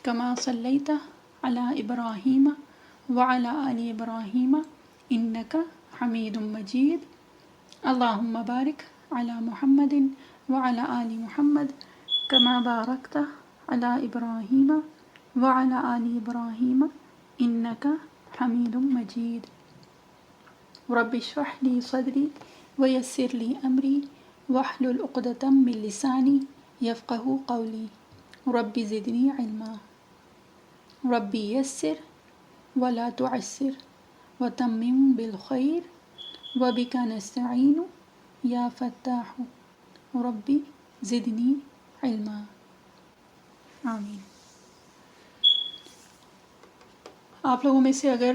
کما صلیت علی ابراہیم وعلی آل ابراہیم انک حمید مجید اللہم بارک علی محمد وعلی آل محمد کما بارکت علی ابراہیم وعلی آل ابراہیم انک حمید مجید رب اشرح لی صدری ویسر لی امری واحلل عقدۃ من لسانی یفقہوا قولی رب زدنی علما ربی یسر ولا تعسر وتمم بالخیر وبک نستعین یا فتاح ربی زدنی علما آمین۔ آپ لوگوں میں سے اگر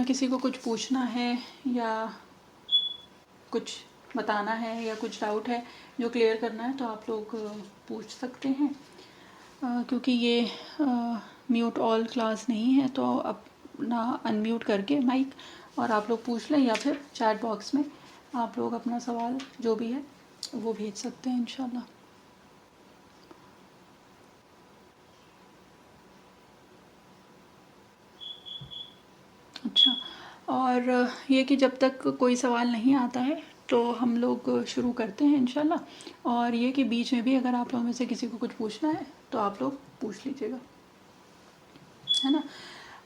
کسی کو کچھ پوچھنا ہے یا کچھ بتانا ہے یا کچھ ڈاؤٹ ہے جو کلیئر کرنا ہے تو آپ لوگ پوچھ سکتے ہیں، کیونکہ یہ میوٹ آل کلاس نہیں ہے تو اپنا ان میوٹ کر کے مائک اور آپ لوگ پوچھ لیں، یا پھر چیٹ باکس میں آپ لوگ اپنا سوال جو بھی ہے وہ بھیج سکتے ہیں انشاءاللہ۔ اچھا، اور یہ کہ جب تک کوئی سوال نہیں آتا ہے تو ہم لوگ شروع کرتے ہیں انشاءاللہ، اور یہ کہ بیچ میں بھی اگر آپ لوگوں میں سے کسی کو کچھ پوچھنا ہے تو آپ لوگ پوچھ لیجیے گا، ہے نا۔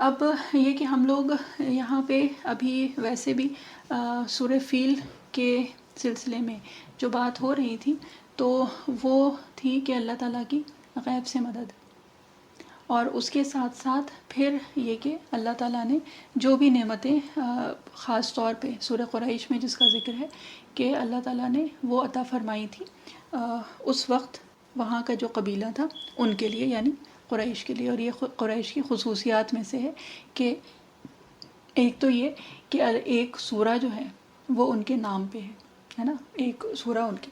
اب یہ کہ ہم لوگ یہاں پہ ابھی ویسے بھی سورہ فیل کے سلسلے میں جو بات ہو رہی تھی تو وہ تھی کہ اللہ تعالیٰ کی غیب سے مدد، اور اس کے ساتھ ساتھ پھر یہ کہ اللہ تعالیٰ نے جو بھی نعمتیں خاص طور پہ سورہ قریش میں جس کا ذکر ہے کہ اللہ تعالیٰ نے وہ عطا فرمائی تھی اس وقت وہاں کا جو قبیلہ تھا ان کے لیے، یعنی قریش کے لیے، اور یہ قریش کی خصوصیات میں سے ہے کہ ایک تو یہ کہ ایک سورہ جو ہے وہ ان کے نام پہ ہے نا، ایک سورہ ان کے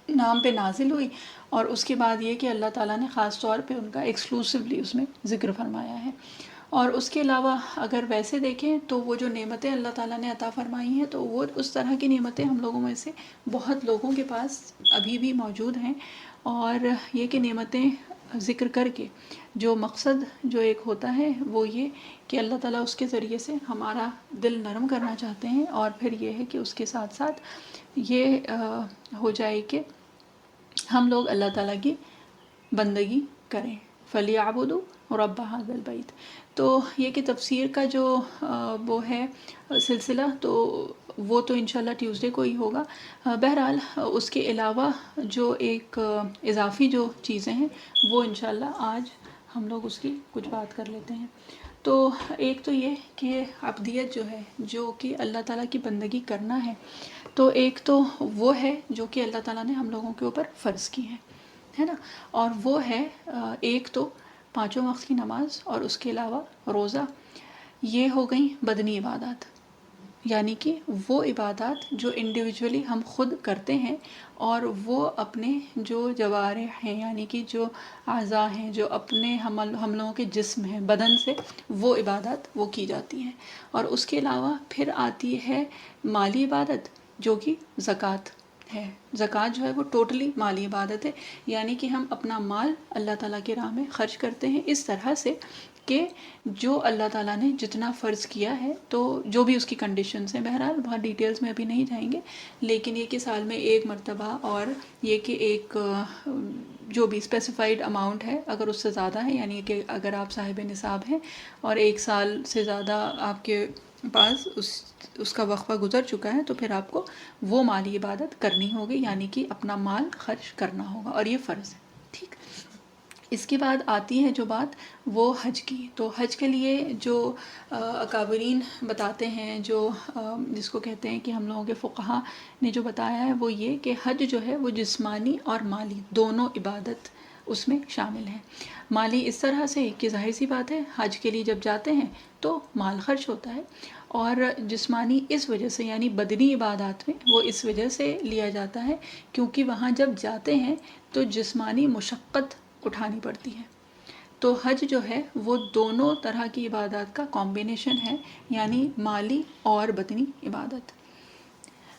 نام پہ نازل ہوئی، اور اس کے بعد یہ کہ اللہ تعالیٰ نے خاص طور پہ ان کا ایکسکلوسیولی اس میں ذکر فرمایا ہے۔ اور اس کے علاوہ اگر ویسے دیکھیں تو وہ جو نعمتیں اللہ تعالیٰ نے عطا فرمائی ہیں تو وہ اس طرح کی نعمتیں ہم لوگوں میں سے بہت لوگوں کے پاس ابھی بھی موجود ہیں، اور یہ کہ نعمتیں ذکر کر کے جو مقصد جو ایک ہوتا ہے وہ یہ کہ اللہ تعالیٰ اس کے ذریعے سے ہمارا دل نرم کرنا چاہتے ہیں، اور پھر یہ ہے کہ اس کے ساتھ ساتھ یہ ہو جائے کہ ہم لوگ اللہ تعالیٰ کی بندگی کریں، فَلْيَعْبُدُوا رَبَّ هَذَا الْبَيْتِ۔ تو یہ کہ تفسیر کا جو وہ ہے سلسلہ تو وہ تو انشاءاللہ ٹیوزڈے کو ہی ہوگا۔ بہرحال اس کے علاوہ جو ایک اضافی جو چیزیں ہیں وہ انشاءاللہ آج ہم لوگ اس کی کچھ بات کر لیتے ہیں۔ تو ایک تو یہ کہ عبدیت جو ہے جو کہ اللہ تعالیٰ کی بندگی کرنا ہے، تو ایک تو وہ ہے جو کہ اللہ تعالیٰ نے ہم لوگوں کے اوپر فرض کی ہے نا، اور وہ ہے ایک تو 5 وقت کی نماز، اور اس کے علاوہ روزہ۔ یہ ہو گئیں بدنی عبادات، یعنی کہ وہ عبادات جو انڈیویجولی ہم خود کرتے ہیں، اور وہ اپنے جو جوارح ہیں یعنی کہ جو اعضاء ہیں جو اپنے ہم لوگوں کے جسم ہیں بدن سے وہ عبادات وہ کی جاتی ہیں۔ اور اس کے علاوہ پھر آتی ہے مالی عبادت جو کہ زکوٰۃ ہے۔ زکوٰۃ جو ہے وہ ٹوٹلی مالی عبادت ہے، یعنی کہ ہم اپنا مال اللہ تعالیٰ کی راہ میں خرچ کرتے ہیں اس طرح سے کہ جو اللہ تعالیٰ نے جتنا فرض کیا ہے، تو جو بھی اس کی کنڈیشنز ہیں، بہرحال بہت ڈیٹیلز میں ابھی نہیں جائیں گے، لیکن یہ کہ سال میں ایک مرتبہ، اور یہ کہ ایک جو بھی اسپیسیفائڈ اماؤنٹ ہے اگر اس سے زیادہ ہے، یعنی کہ اگر آپ صاحب نصاب ہیں اور 1 سال سے زیادہ آپ کے پاس اس کا وقفہ گزر چکا ہے تو پھر آپ کو وہ مالی عبادت کرنی ہوگی، یعنی کہ اپنا مال خرچ کرنا ہوگا، اور یہ فرض ہے، ٹھیک۔ اس کے بعد آتی ہے جو بات وہ حج کی، تو حج کے لیے جو اکابرین بتاتے ہیں، جو جس کو کہتے ہیں کہ ہم لوگوں کے فقہا نے جو بتایا ہے وہ یہ کہ حج جو ہے وہ جسمانی اور مالی دونوں عبادت اس میں شامل ہیں۔ مالی اس طرح سے کہ ظاہر سی بات ہے حج کے لیے جب جاتے ہیں تو مال خرچ ہوتا ہے، اور جسمانی اس وجہ سے یعنی بدنی عبادات میں وہ اس وجہ سے لیا جاتا ہے کیونکہ وہاں جب جاتے ہیں تو جسمانی مشقت اٹھانی پڑتی ہے۔ تو حج جو ہے وہ دونوں طرح کی عبادات کا کمبینیشن ہے، یعنی مالی اور بدنی عبادت۔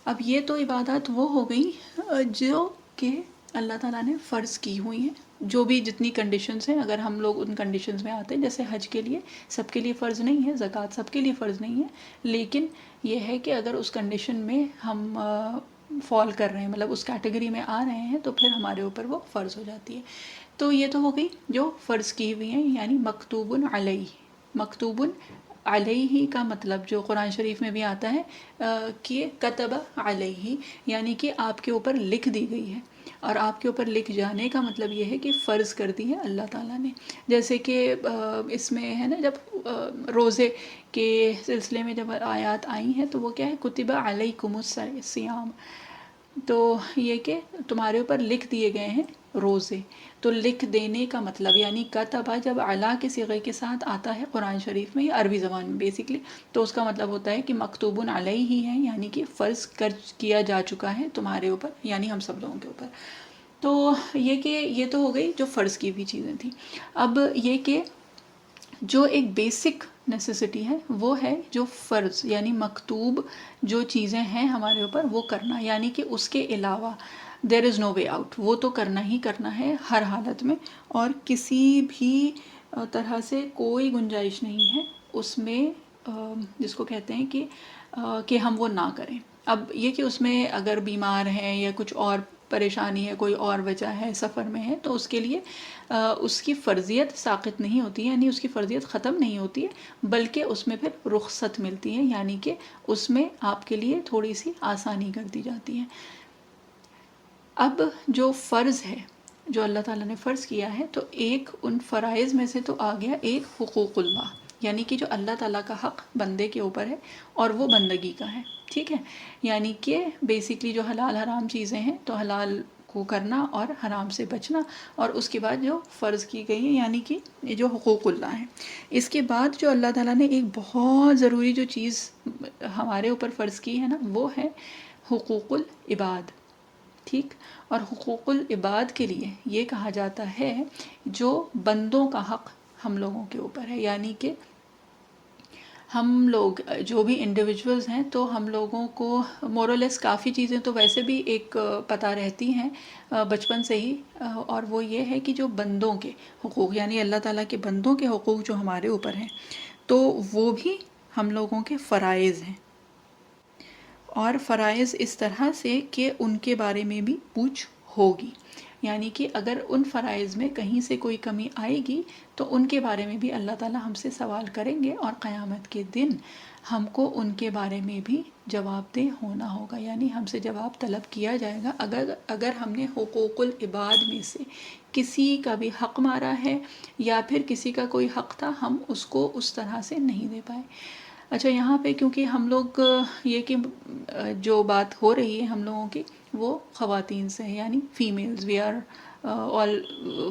اب یہ تو عبادات وہ ہو گئیں جو کہ اللہ تعالیٰ نے فرض کی ہوئی ہیں جو بھی جتنی کنڈیشنز ہیں اگر ہم لوگ ان کنڈیشنز میں آتے ہیں، جیسے حج کے لیے سب کے لیے فرض نہیں ہے، زکوٰۃ سب کے لیے فرض نہیں ہے، لیکن یہ ہے کہ اگر اس کنڈیشن میں ہم فال کر رہے ہیں، مطلب اس کیٹیگری میں آ رہے ہیں، تو پھر ہمارے اوپر وہ فرض ہو جاتی ہے۔ تو یہ تو ہو گئی جو فرض کی ہوئی ہیں، یعنی مکتوب علیہ۔ مکتوب علیہ کا مطلب جو قرآن شریف میں بھی آتا ہے کہ کتب علیہ، یعنی کہ آپ کے اوپر لکھ دی گئی ہے، اور آپ کے اوپر لکھ جانے کا مطلب یہ ہے کہ فرض کر دی ہے اللہ تعالیٰ نے۔ جیسے کہ اس میں ہے نا، جب روزے کے سلسلے میں جب آیات آئی ہیں تو وہ کیا ہے، کتب علیکم الصیام، تو یہ کہ تمہارے اوپر لکھ دیے گئے ہیں روزے۔ تو لکھ دینے کا مطلب یعنی کتبہ جب اعلیٰ کے صیغے کے ساتھ آتا ہے قرآن شریف میں یا عربی زبان میں بیسکلی، تو اس کا مطلب ہوتا ہے کہ مکتوب علیہ ہی ہے، یعنی کہ فرض کیا جا چکا ہے تمہارے اوپر، یعنی ہم سب لوگوں کے اوپر۔ تو یہ کہ یہ تو ہو گئی جو فرض کی ہوئی چیزیں تھیں۔ اب یہ کہ جو ایک بیسک نیسیسٹی ہے وہ ہے جو فرض یعنی مکتوب جو چیزیں ہیں ہمارے اوپر وہ کرنا، یعنی کہ اس کے علاوہ دیر از نو وے آؤٹ، وہ تو کرنا ہی کرنا ہے ہر حالت میں، اور کسی بھی طرح سے کوئی گنجائش نہیں ہے اس میں جس کو کہتے ہیں کہ ہم وہ نہ کریں۔ اب یہ کہ اس میں اگر بیمار ہیں یا کچھ اور پریشانی ہے، کوئی اور وجہ ہے، سفر میں ہے، تو اس کے لیے اس کی فرضیت ساقط نہیں ہوتی ہے، یعنی اس کی فرضیت ختم نہیں ہوتی ہے، بلکہ اس میں پھر رخصت ملتی ہے، یعنی کہ اس میں آپ کے لیے تھوڑی سی آسانی کر دی جاتی ہے۔ اب جو فرض ہے جو اللہ تعالیٰ نے فرض کیا ہے، تو ایک ان فرائض میں سے تو آ گیا ایک حقوق اللہ، یعنی کہ جو اللہ تعالیٰ کا حق بندے کے اوپر ہے اور وہ بندگی کا ہے، ٹھیک ہے، یعنی کہ بیسکلی جو حلال حرام چیزیں ہیں تو حلال کو کرنا اور حرام سے بچنا، اور اس کے بعد جو فرض کی گئی ہیں یعنی کہ یہ جو حقوق اللہ ہیں۔ اس کے بعد جو اللہ تعالیٰ نے ایک بہت ضروری جو چیز ہمارے اوپر فرض کی ہے نا، وہ ہے حقوق العباد، ٹھیک، اور حقوق العباد کے لیے یہ کہا جاتا ہے جو بندوں کا حق ہم لوگوں کے اوپر ہے، یعنی کہ ہم لوگ جو بھی انڈیویجولز ہیں تو ہم لوگوں کو مورلیس کافی چیزیں تو ویسے بھی ایک پتہ رہتی ہیں بچپن سے ہی، اور وہ یہ ہے کہ جو بندوں کے حقوق یعنی اللہ تعالیٰ کے بندوں کے حقوق جو ہمارے اوپر ہیں تو وہ بھی ہم لوگوں کے فرائض ہیں، اور فرائض اس طرح سے کہ ان کے بارے میں بھی پوچھ ہوگی، یعنی کہ اگر ان فرائض میں کہیں سے کوئی کمی آئے گی تو ان کے بارے میں بھی اللہ تعالیٰ ہم سے سوال کریں گے، اور قیامت کے دن ہم کو ان کے بارے میں بھی جواب دہ ہونا ہوگا، یعنی ہم سے جواب طلب کیا جائے گا اگر ہم نے حقوق العباد میں سے کسی کا بھی حق مارا ہے یا پھر کسی کا کوئی حق تھا ہم اس کو اس طرح سے نہیں دے پائے۔ اچھا، یہاں پہ کیونکہ ہم لوگ یہ کہ جو بات ہو رہی ہے ہم لوگوں کی وہ خواتین سے ہے، یعنی females, we are all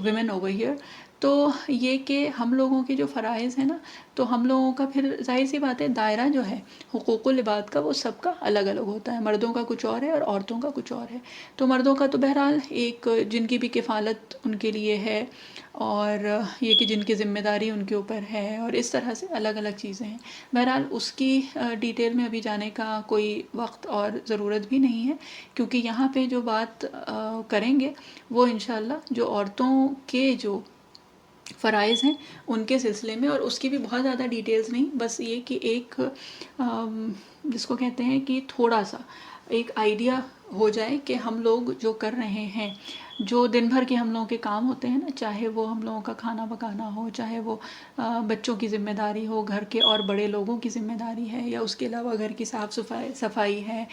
women over here, تو یہ کہ ہم لوگوں کے جو فرائض ہیں نا، تو ہم لوگوں کا پھر ظاہر سی بات ہے دائرہ جو ہے حقوق العباد کا وہ سب کا الگ الگ ہوتا ہے، مردوں کا کچھ اور ہے اور عورتوں کا کچھ اور ہے۔ تو مردوں کا تو بہرحال ایک جن کی بھی کفالت ان کے لیے ہے، اور یہ کہ جن کی ذمہ داری ان کے اوپر ہے، اور اس طرح سے الگ الگ چیزیں ہیں۔ بہرحال اس کی ڈیٹیل میں ابھی جانے کا کوئی وقت اور ضرورت بھی نہیں ہے، کیونکہ یہاں پہ جو بات کریں گے وہ انشاءاللہ جو عورتوں کے جو فرائض ہیں ان کے سلسلے میں، اور اس کی بھی بہت زیادہ ڈیٹیلز نہیں، بس یہ کہ ایک جس کو کہتے ہیں کہ تھوڑا سا ایک آئیڈیا ہو جائے کہ ہم لوگ جو کر رہے ہیں، جو دن بھر کے ہم لوگوں کے کام ہوتے ہیں نا، چاہے وہ ہم لوگوں کا کھانا پکانا ہو، چاہے وہ بچوں کی ذمہ داری ہو، گھر کے اور بڑے لوگوں کی ذمہ داری ہے، یا اس کے علاوہ گھر کی صاف صفائی ہے،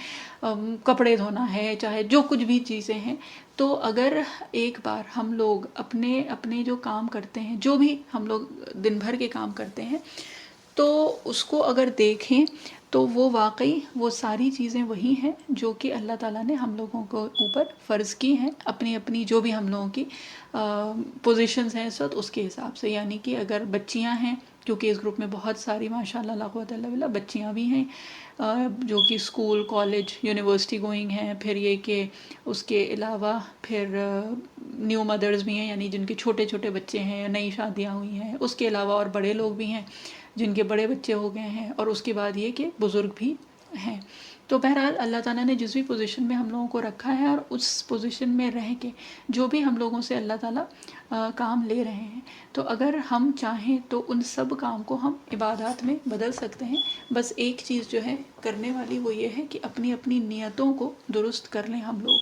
کپڑے دھونا ہے، چاہے جو کچھ بھی چیزیں ہیں، تو اگر ایک بار ہم لوگ اپنے جو کام کرتے ہیں، جو بھی ہم لوگ دن بھر کے کام کرتے ہیں، تو اس کو اگر دیکھیں تو وہ واقعی وہ ساری چیزیں وہی ہیں جو کہ اللہ تعالیٰ نے ہم لوگوں کو اوپر فرض کی ہیں، اپنی جو بھی ہم لوگوں کی پوزیشنز ہیں اس وقت اس کے حساب سے، یعنی کہ اگر بچیاں ہیں، کیونکہ اس گروپ میں بہت ساری ماشاء اللہ لا قوت الا باللہ بچیاں بھی ہیں جو کہ اسکول، کالج، یونیورسٹی گوئنگ ہیں، پھر یہ کہ اس کے علاوہ پھر نیو مدرز بھی ہیں، یعنی جن کے چھوٹے چھوٹے بچے ہیں، نئی شادیاں ہوئی ہیں، اس کے علاوہ اور بڑے لوگ بھی ہیں جن کے بڑے بچے ہو گئے ہیں، اور اس کے بعد یہ کہ بزرگ بھی ہیں۔ تو بہرحال اللہ تعالیٰ نے جس بھی پوزیشن میں ہم لوگوں کو رکھا ہے اور اس پوزیشن میں رہ کے جو بھی ہم لوگوں سے اللہ تعالیٰ کام لے رہے ہیں، تو اگر ہم چاہیں تو ان سب کام کو ہم عبادات میں بدل سکتے ہیں. بس ایک چیز جو ہے کرنے والی وہ یہ ہے کہ اپنی اپنی نیتوں کو درست کر لیں ہم لوگ.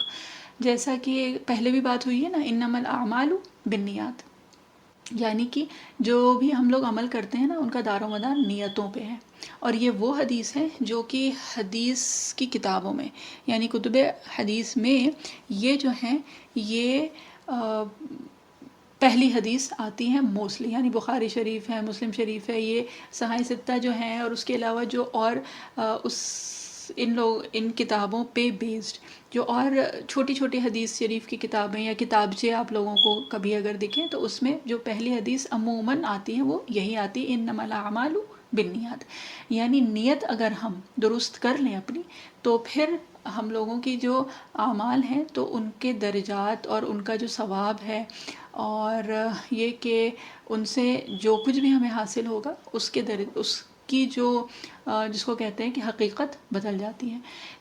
جیسا کہ پہلے بھی بات ہوئی ہے نا، انما الاعمال بالنیات، یعنی کہ جو بھی ہم لوگ عمل کرتے ہیں نا ان کا دار و مدار نیتوں پہ ہے. اور یہ وہ حدیث ہے جو کہ حدیث کی کتابوں میں یعنی کتب حدیث میں یہ جو ہیں یہ پہلی حدیث آتی ہیں موسٹلی، یعنی بخاری شریف ہے، مسلم شریف ہے، یہ صحاح ستہ جو ہیں، اور اس کے علاوہ جو اور ان کتابوں پہ بیسڈ جو اور چھوٹی چھوٹی حدیث شریف کی کتابیں یا کتابچے آپ لوگوں کو کبھی اگر دکھیں تو اس میں جو پہلی حدیث عموماً آتی ہیں وہ یہی آتی ہے، انما الاعمال بالنیات. یعنی نیت اگر ہم درست کر لیں اپنی، تو پھر ہم لوگوں کی جو اعمال ہیں تو ان کے درجات اور ان کا جو ثواب ہے اور یہ کہ ان سے جو کچھ بھی ہمیں حاصل ہوگا اس کی جو جس کو کہتے ہیں کہ حقیقت بدل جاتی ہے.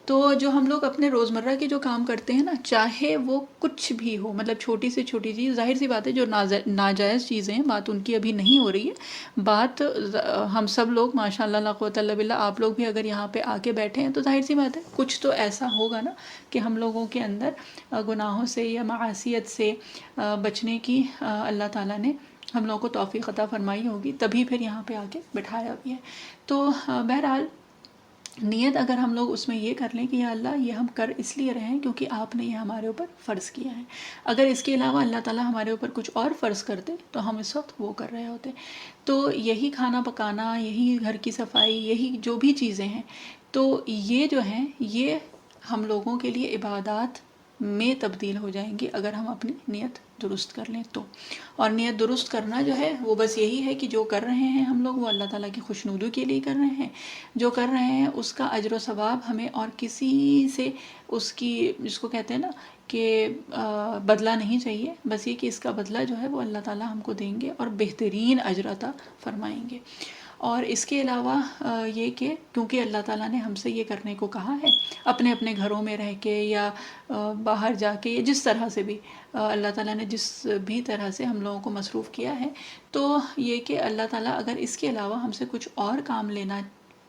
تو جو ہم لوگ اپنے روزمرہ کے جو کام کرتے ہیں نا، چاہے وہ کچھ بھی ہو، مطلب چھوٹی سے چھوٹی چیز، ظاہر سی بات ہے جو ناجائز چیزیں ہیں بات ان کی ابھی نہیں ہو رہی ہے، بات ہم سب لوگ ماشاء اللہ لا قوت الا باللہ، آپ لوگ بھی اگر یہاں پہ آ کے بیٹھے ہیں تو ظاہر سی بات ہے کچھ تو ایسا ہوگا نا کہ ہم لوگوں کے اندر گناہوں سے یا معاصیت سے بچنے کی اللہ تعالیٰ نے ہم لوگوں کو توفیق عطا فرمائی ہوگی، تبھی پھر یہاں پہ آ کے بٹھایا بھی ہے. تو بہرحال نیت اگر ہم لوگ اس میں یہ کر لیں کہ یا اللہ یہ ہم کر اس لیے رہے ہیں کیونکہ آپ نے یہ ہمارے اوپر فرض کیا ہے. اگر اس کے علاوہ اللہ تعالیٰ ہمارے اوپر کچھ اور فرض کرتے تو ہم اس وقت وہ کر رہے ہوتے. تو یہی کھانا پکانا، یہی گھر کی صفائی، یہی جو بھی چیزیں ہیں، تو یہ جو ہیں یہ ہم لوگوں کے لیے عبادات میں تبدیل ہو جائیں گی اگر ہم اپنی نیت درست کر لیں تو. اور نیت درست کرنا جو ہے وہ بس یہی ہے کہ جو کر رہے ہیں ہم لوگ وہ اللہ تعالیٰ کی خوشنودی کے لیے کر رہے ہیں، جو کر رہے ہیں اس کا اجر و ثواب ہمیں اور کسی سے اس کی جس کو کہتے ہیں نا کہ بدلہ نہیں چاہیے، بس یہ کہ اس کا بدلہ جو ہے وہ اللہ تعالیٰ ہم کو دیں گے اور بہترین اجر عطا فرمائیں گے. اور اس کے علاوہ یہ کہ کیونکہ اللہ تعالیٰ نے ہم سے یہ کرنے کو کہا ہے، اپنے اپنے گھروں میں رہ کے یا باہر جا کے، جس طرح سے بھی اللہ تعالیٰ نے جس بھی طرح سے ہم لوگوں کو مصروف کیا ہے، تو یہ کہ اللہ تعالیٰ اگر اس کے علاوہ ہم سے کچھ اور کام لینا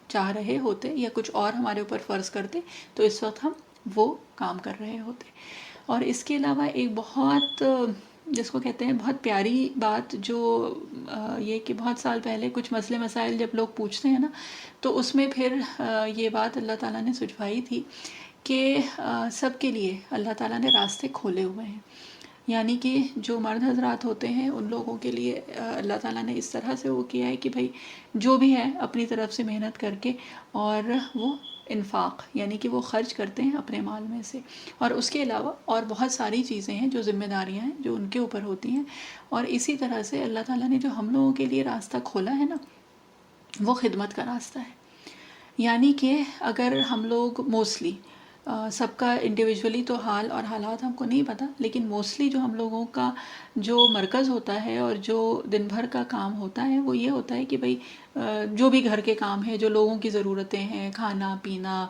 چاہ رہے ہوتے یا کچھ اور ہمارے اوپر فرض کرتے تو اس وقت ہم وہ کام کر رہے ہوتے. اور اس کے علاوہ ایک بہت جس کو کہتے ہیں بہت پیاری بات، جو یہ کہ بہت سال پہلے کچھ مسئلے مسائل جب لوگ پوچھتے ہیں نا تو اس میں پھر یہ بات اللہ تعالیٰ نے سجھوائی تھی کہ سب کے لیے اللہ تعالیٰ نے راستے کھولے ہوئے ہیں. یعنی کہ جو مرد حضرات ہوتے ہیں ان لوگوں کے لیے اللہ تعالیٰ نے اس طرح سے وہ کیا ہے کہ بھائی جو بھی ہے اپنی طرف سے محنت کر کے اور وہ انفاق یعنی کہ وہ خرچ کرتے ہیں اپنے مال میں سے. اور اس کے علاوہ اور بہت ساری چیزیں ہیں جو ذمہ داریاں ہیں جو ان کے اوپر ہوتی ہیں. اور اسی طرح سے اللہ تعالیٰ نے جو ہم لوگوں کے لیے راستہ کھولا ہے نا وہ خدمت کا راستہ ہے. یعنی کہ اگر ہم لوگ موسٹلی سب کا انڈیویجولی تو حال اور حالات ہم کو نہیں پتہ، لیکن موسٹلی جو ہم لوگوں کا جو مرکز ہوتا ہے اور جو دن بھر کا کام ہوتا ہے وہ یہ ہوتا ہے کہ بھئی جو بھی گھر کے کام ہیں، جو لوگوں کی ضرورتیں ہیں، کھانا پینا،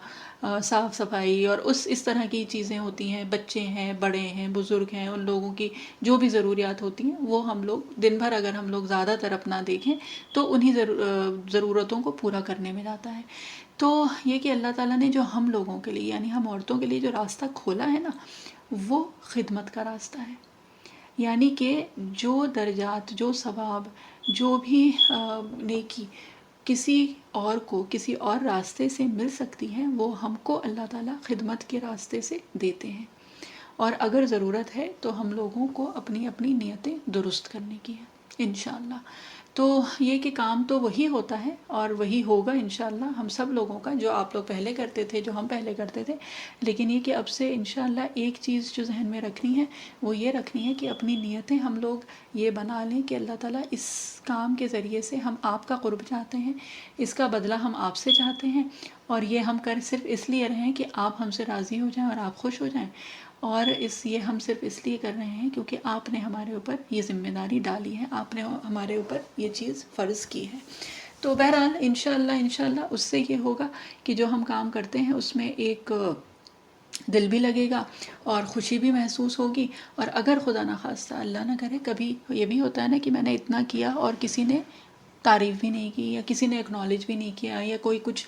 صاف صفائی اور اس طرح کی چیزیں ہوتی ہیں، بچے ہیں، بڑے ہیں، بزرگ ہیں، ان لوگوں کی جو بھی ضروریات ہوتی ہیں وہ ہم لوگ دن بھر اگر ہم لوگ زیادہ تر اپنا دیکھیں تو انہی ضرورتوں کو پورا کرنے میں جاتا ہے. تو یہ کہ اللہ تعالیٰ نے جو ہم لوگوں کے لیے یعنی ہم عورتوں کے لیے جو راستہ کھولا ہے نا وہ خدمت کا راستہ ہے. یعنی کہ جو درجات، جو ثواب، جو بھی نیکی کسی اور کو کسی اور راستے سے مل سکتی ہیں وہ ہم کو اللہ تعالیٰ خدمت کے راستے سے دیتے ہیں. اور اگر ضرورت ہے تو ہم لوگوں کو اپنی اپنی نیتیں درست کرنے کی ہے انشاءاللہ. تو یہ کہ کام تو وہی ہوتا ہے اور وہی ہوگا انشاءاللہ ہم سب لوگوں کا، جو آپ لوگ پہلے کرتے تھے، جو ہم پہلے کرتے تھے. لیکن یہ کہ اب سے انشاءاللہ ایک چیز جو ذہن میں رکھنی ہے وہ یہ رکھنی ہے کہ اپنی نیتیں ہم لوگ یہ بنا لیں کہ اللہ تعالیٰ اس کام کے ذریعے سے ہم آپ کا قرب چاہتے ہیں، اس کا بدلہ ہم آپ سے چاہتے ہیں، اور یہ ہم صرف اس لیے رہیں کہ آپ ہم سے راضی ہو جائیں اور آپ خوش ہو جائیں. اور یہ ہم صرف اس لیے کر رہے ہیں کیونکہ آپ نے ہمارے اوپر یہ ذمہ داری ڈالی ہے، آپ نے ہمارے اوپر یہ چیز فرض کی ہے. تو بہرحال انشاءاللہ اس سے یہ ہوگا کہ جو ہم کام کرتے ہیں اس میں ایک دل بھی لگے گا اور خوشی بھی محسوس ہوگی. اور اگر خدا نخواستہ اللہ نہ کرے کبھی یہ بھی ہوتا ہے نا کہ میں نے اتنا کیا اور کسی نے تعریف بھی نہیں کی یا کسی نے اکنالج بھی نہیں کیا یا کوئی کچھ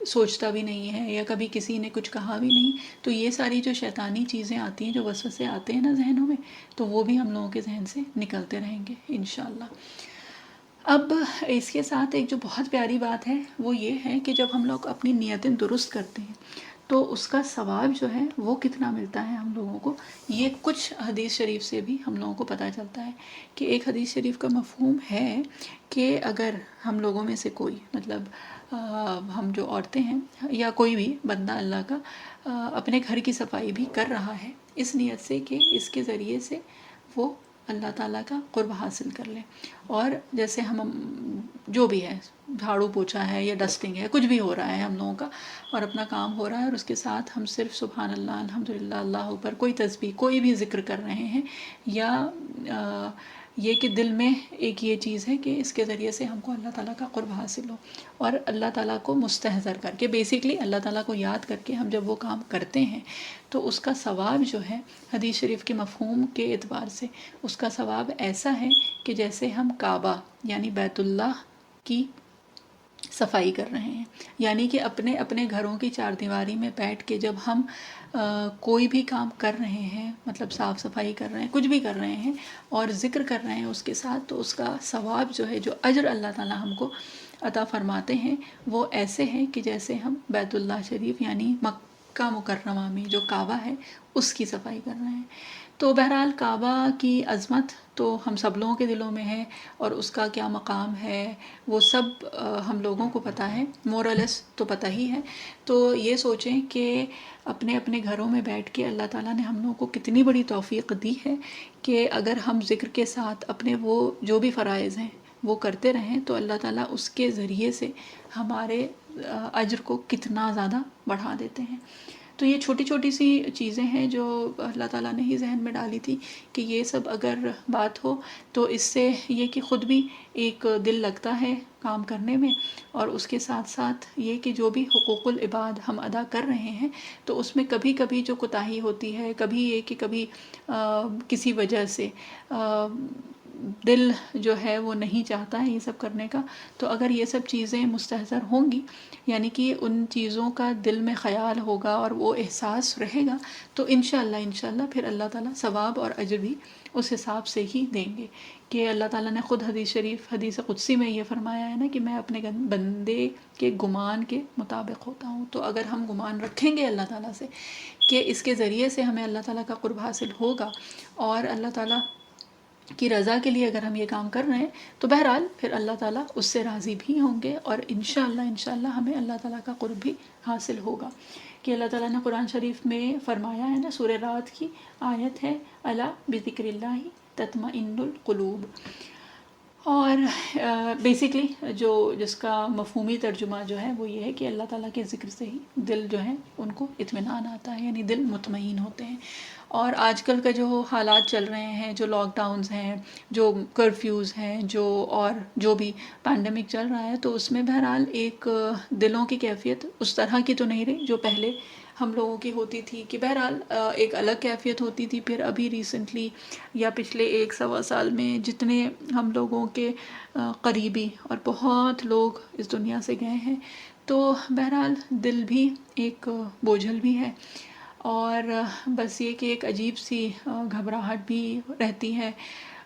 سوچتا بھی نہیں ہے یا کبھی کسی نے کچھ کہا بھی نہیں، تو یہ ساری جو شیطانی چیزیں آتی ہیں، جو وسوسے آتے ہیں نا ذہنوں میں، تو وہ بھی ہم لوگوں کے ذہن سے نکلتے رہیں گے انشاءاللہ. اب اس کے ساتھ ایک جو بہت پیاری بات ہے وہ یہ ہے کہ جب ہم لوگ اپنی نیتیں درست کرتے ہیں تو اس کا ثواب جو ہے وہ کتنا ملتا ہے ہم لوگوں کو. یہ کچھ حدیث شریف سے بھی ہم لوگوں کو پتہ چلتا ہے کہ ایک حدیث شریف کا مفہوم ہے کہ اگر ہم لوگوں میں سے کوئی مطلب ہم جو عورتیں ہیں یا کوئی بھی بندہ اللہ کا اپنے گھر کی صفائی بھی کر رہا ہے اس نیت سے کہ اس کے ذریعے سے وہ اللہ تعالیٰ کا قرب حاصل کر لیں. اور جیسے ہم جو بھی ہے جھاڑو پوچھا ہے یا ڈسٹنگ ہے کچھ بھی ہو رہا ہے ہم لوگوں کا اور اپنا کام ہو رہا ہے اور اس کے ساتھ ہم صرف سبحان اللہ الحمدللہ اللہ اکبر کوئی تسبیح کوئی بھی ذکر کر رہے ہیں یا یہ کہ دل میں ایک یہ چیز ہے کہ اس کے ذریعے سے ہم کو اللہ تعالیٰ کا قرب حاصل ہو اور اللہ تعالیٰ کو مستحضر کر کے بیسکلی اللہ تعالیٰ کو یاد کر کے ہم جب وہ کام کرتے ہیں تو اس کا ثواب جو ہے حدیث شریف کے مفہوم کے اعتبار سے اس کا ثواب ایسا ہے کہ جیسے ہم کعبہ یعنی بیت اللہ کی صفائی کر رہے ہیں. یعنی کہ اپنے اپنے گھروں کی چار دیواری میں بیٹھ کے جب ہم کوئی بھی کام کر رہے ہیں مطلب صاف صفائی کر رہے ہیں کچھ بھی کر رہے ہیں اور ذکر کر رہے ہیں اس کے ساتھ تو اس کا ثواب جو ہے جو اجر اللہ تعالیٰ ہم کو عطا فرماتے ہیں وہ ایسے ہیں کہ جیسے ہم بیت اللہ شریف یعنی مکہ مکرمہ میں جو کعبہ ہے اس کی صفائی کر رہے ہیں. تو بہرحال کعبہ کی عظمت تو ہم سب لوگوں کے دلوں میں ہے اور اس کا کیا مقام ہے وہ سب ہم لوگوں کو پتہ ہے مورلیس تو پتہ ہی ہے. تو یہ سوچیں کہ اپنے اپنے گھروں میں بیٹھ کے اللہ تعالیٰ نے ہم لوگوں کو کتنی بڑی توفیق دی ہے کہ اگر ہم ذکر کے ساتھ اپنے وہ جو بھی فرائض ہیں وہ کرتے رہیں تو اللہ تعالیٰ اس کے ذریعے سے ہمارے اجر کو کتنا زیادہ بڑھا دیتے ہیں. تو یہ چھوٹی چھوٹی سی چیزیں ہیں جو اللہ تعالیٰ نے ہی ذہن میں ڈالی تھی کہ یہ سب اگر بات ہو تو اس سے یہ کہ خود بھی ایک دل لگتا ہے کام کرنے میں اور اس کے ساتھ ساتھ یہ کہ جو بھی حقوق العباد ہم ادا کر رہے ہیں تو اس میں کبھی کبھی جو کوتاہی ہوتی ہے کبھی یہ کہ کبھی کسی وجہ سے دل جو ہے وہ نہیں چاہتا ہے یہ سب کرنے کا تو اگر یہ سب چیزیں مستحضر ہوں گی یعنی کہ ان چیزوں کا دل میں خیال ہوگا اور وہ احساس رہے گا تو انشاءاللہ پھر اللہ تعالیٰ ثواب اور اجر بھی اس حساب سے ہی دیں گے. کہ اللہ تعالیٰ نے خود حدیث شریف حدیث قدسی میں یہ فرمایا ہے نا کہ میں اپنے بندے کے گمان کے مطابق ہوتا ہوں. تو اگر ہم گمان رکھیں گے اللہ تعالیٰ سے کہ اس کے ذریعے سے ہمیں اللہ تعالیٰ کا قرب حاصل ہوگا اور اللہ تعالیٰ کی رضا کے لیے اگر ہم یہ کام کر رہے ہیں تو بہرحال پھر اللہ تعالیٰ اس سے راضی بھی ہوں گے اور انشاءاللہ ہمیں اللہ تعالیٰ کا قرب بھی حاصل ہوگا. کہ اللہ تعالیٰ نے قرآن شریف میں فرمایا ہے نا سورہ رات کی آیت ہے الا بذکر اللہ تطمئن القلوب. اور بیسکلی جس کا مفہومی ترجمہ جو ہے وہ یہ ہے کہ اللہ تعالیٰ کے ذکر سے ہی دل جو ہے ان کو اطمینان آتا ہے یعنی دل مطمئن ہوتے ہیں. اور آج کل کا جو حالات چل رہے ہیں جو لاک ڈاؤنز ہیں جو کرفیوز ہیں جو بھی پینڈیمک چل رہا ہے تو اس میں بہرحال ایک دلوں کی کیفیت اس طرح کی تو نہیں رہی جو پہلے ہم لوگوں کی ہوتی تھی کہ بہرحال ایک الگ کیفیت ہوتی تھی. پھر ابھی ریسنٹلی یا پچھلے 1-1.25 سال میں جتنے ہم لوگوں کے قریبی اور بہت لوگ اس دنیا سے گئے ہیں تو بہرحال دل بھی ایک بوجھل بھی ہے اور بس یہ کہ ایک عجیب سی گھبراہٹ بھی رہتی ہے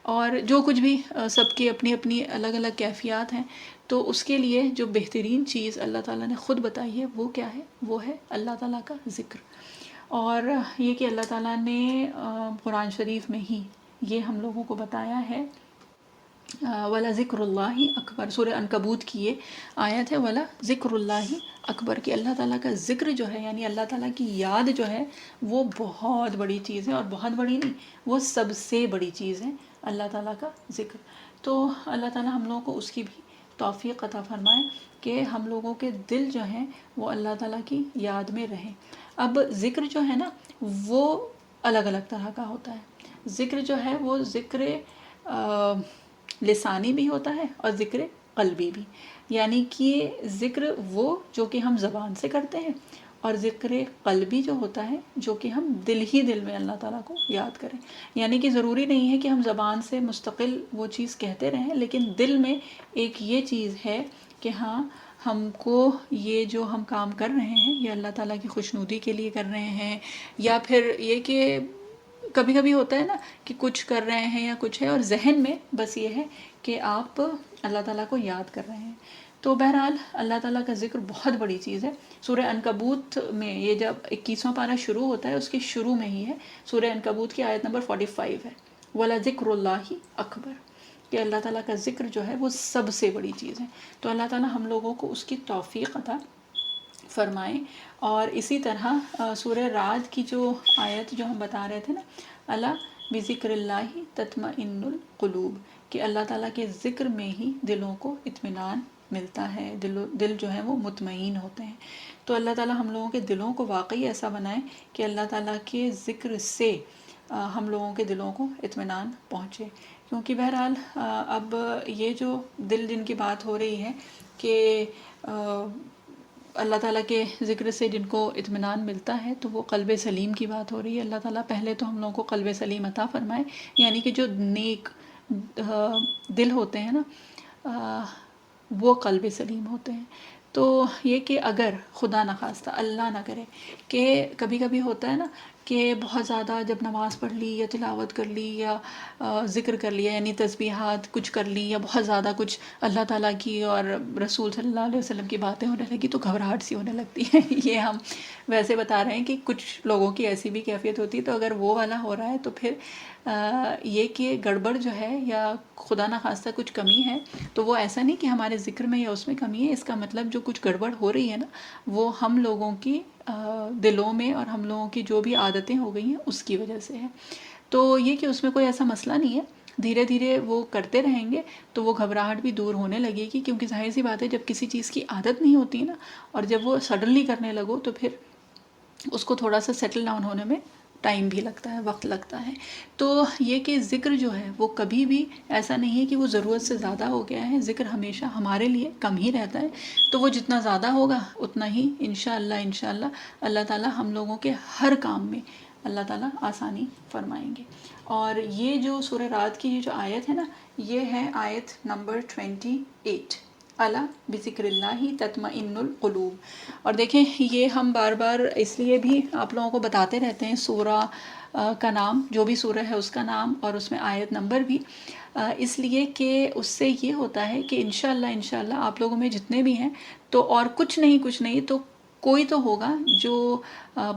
اور جو کچھ بھی سب کی اپنی اپنی الگ الگ کیفیات ہیں. تو اس کے لیے جو بہترین چیز اللہ تعالیٰ نے خود بتائی ہے وہ کیا ہے وہ ہے اللہ تعالیٰ کا ذکر. اور یہ کہ اللہ تعالیٰ نے قرآن شریف میں ہی یہ ہم لوگوں کو بتایا ہے وَلَا ذِكْرُ اللَّهِ اکبر. سورہ عنکبوت کی یہ آیت ہے وَلَا ذِكْرُ اللَّهِ اکبر کہ اللہ تعالیٰ کا ذکر جو ہے یعنی اللہ تعالیٰ کی یاد جو ہے وہ بہت بڑی چیز ہے اور بہت بڑی نہیں وہ سب سے بڑی چیز ہے اللہ تعالیٰ کا ذکر. تو اللہ تعالیٰ ہم لوگوں کو اس کی بھی توفیق عطا فرمائے کہ ہم لوگوں کے دل جو ہیں وہ اللہ تعالیٰ کی یاد میں رہیں. اب ذکر جو ہے نا وہ الگ الگ طرح کا ہوتا ہے. ذکر جو ہے وہ ذکر لسانی بھی ہوتا ہے اور ذکر قلبی بھی، یعنی کہ ذکر وہ جو کہ ہم زبان سے کرتے ہیں، اور ذکر قلبی جو ہوتا ہے جو کہ ہم دل ہی دل میں اللہ تعالیٰ کو یاد کریں. یعنی کہ ضروری نہیں ہے کہ ہم زبان سے مستقل وہ چیز کہتے رہیں، لیکن دل میں ایک یہ چیز ہے کہ ہاں ہم کو یہ جو ہم کام کر رہے ہیں یہ اللہ تعالیٰ کی خوشنودی کے لیے کر رہے ہیں. یا پھر یہ کہ کبھی کبھی ہوتا ہے نا کہ کچھ کر رہے ہیں یا کچھ ہے اور ذہن میں بس یہ ہے کہ آپ اللہ تعالیٰ کو یاد کر رہے ہیں. تو بہرحال اللہ تعالیٰ کا ذکر بہت بڑی چیز ہے. سورہ عنکبوت میں یہ جب 21واں پارہ شروع ہوتا ہے اس کے شروع میں ہی ہے، سورہ عنکبوت کی آیت نمبر 45 ہے، وَلَذِكْرُ اللَّهِ أَكْبَرُ، کہ اللہ تعالیٰ کا ذکر جو ہے وہ سب سے بڑی چیز ہے. تو اللہ تعالیٰ ہم لوگوں کو اس کی توفیق عطا فرمائیں. اور اسی طرح سورہ رعد کی جو آیت جو ہم بتا رہے تھے نا، اللہ بذکر اللہ تطمئن القلوب، کہ اللہ تعالیٰ کے ذکر میں ہی دلوں کو اطمینان ملتا ہے، دل جو ہے وہ مطمئن ہوتے ہیں. تو اللہ تعالیٰ ہم لوگوں کے دلوں کو واقعی ایسا بنائے کہ اللہ تعالیٰ کے ذکر سے ہم لوگوں کے دلوں کو اطمینان پہنچے. کیونکہ بہرحال اب یہ جو دل جن کی بات ہو رہی ہے کہ اللہ تعالیٰ کے ذکر سے جن کو اطمینان ملتا ہے، تو وہ قلب سلیم کی بات ہو رہی ہے. اللہ تعالیٰ پہلے تو ہم لوگوں کو قلب سلیم عطا فرمائے، یعنی کہ جو نیک دل ہوتے ہیں نا وہ قلب سلیم ہوتے ہیں. تو یہ کہ اگر خدا نخواستہ اللہ نہ کرے کہ کبھی کبھی ہوتا ہے نا کہ بہت زیادہ جب نماز پڑھ لی یا تلاوت کر لی یا ذکر کر لیا، یعنی تسبیحات کچھ کر لی یا بہت زیادہ کچھ اللہ تعالیٰ کی اور رسول صلی اللہ علیہ وسلم کی باتیں ہونے لگی تو گھبراہٹ سی ہونے لگتی ہے. یہ ہم ویسے بتا رہے ہیں کہ کچھ لوگوں کی ایسی بھی کیفیت ہوتی ہے. تو اگر وہ والا ہو رہا ہے تو پھر یہ کہ گڑبڑ جو ہے یا خدا نخواستہ کچھ کمی ہے، تو وہ ایسا نہیں کہ ہمارے ذکر میں یا اس میں کمی ہے. اس کا مطلب جو کچھ گڑبڑ ہو رہی ہے نا وہ ہم لوگوں کی دلوں میں اور ہم لوگوں کی جو بھی عادتیں ہو گئی ہیں اس کی وجہ سے ہے. تو یہ کہ اس میں کوئی ایسا مسئلہ نہیں ہے، دھیرے دھیرے وہ کرتے رہیں گے تو وہ گھبراہٹ بھی دور ہونے لگے گی. کیونکہ ظاہر سی بات ہے جب کسی چیز کی عادت نہیں ہوتی نا اور جب وہ سڈنلی کرنے لگو تو پھر اس کو تھوڑا سا سیٹل ڈاؤن ہونے میں ٹائم بھی لگتا ہے، وقت لگتا ہے. تو یہ کہ ذکر جو ہے وہ کبھی بھی ایسا نہیں ہے کہ وہ ضرورت سے زیادہ ہو گیا ہے. ذکر ہمیشہ ہمارے لیے کم ہی رہتا ہے. تو وہ جتنا زیادہ ہوگا اتنا ہی انشاءاللہ اللہ تعالیٰ ہم لوگوں کے ہر کام میں اللہ تعالیٰ آسانی فرمائیں گے. اور یہ جو سورہ رعد کی یہ جو آیت ہے نا، یہ ہے آیت نمبر 28، الا بذکر اللہ تطمئن القلوب. اور دیکھیں یہ ہم بار بار اس لیے بھی آپ لوگوں کو بتاتے رہتے ہیں سورہ کا نام، جو بھی سورہ ہے اس کا نام اور اس میں آیت نمبر بھی، اس لیے کہ اس سے یہ ہوتا ہے کہ انشاءاللہ آپ لوگوں میں جتنے بھی ہیں تو اور کچھ نہیں تو کوئی تو ہوگا جو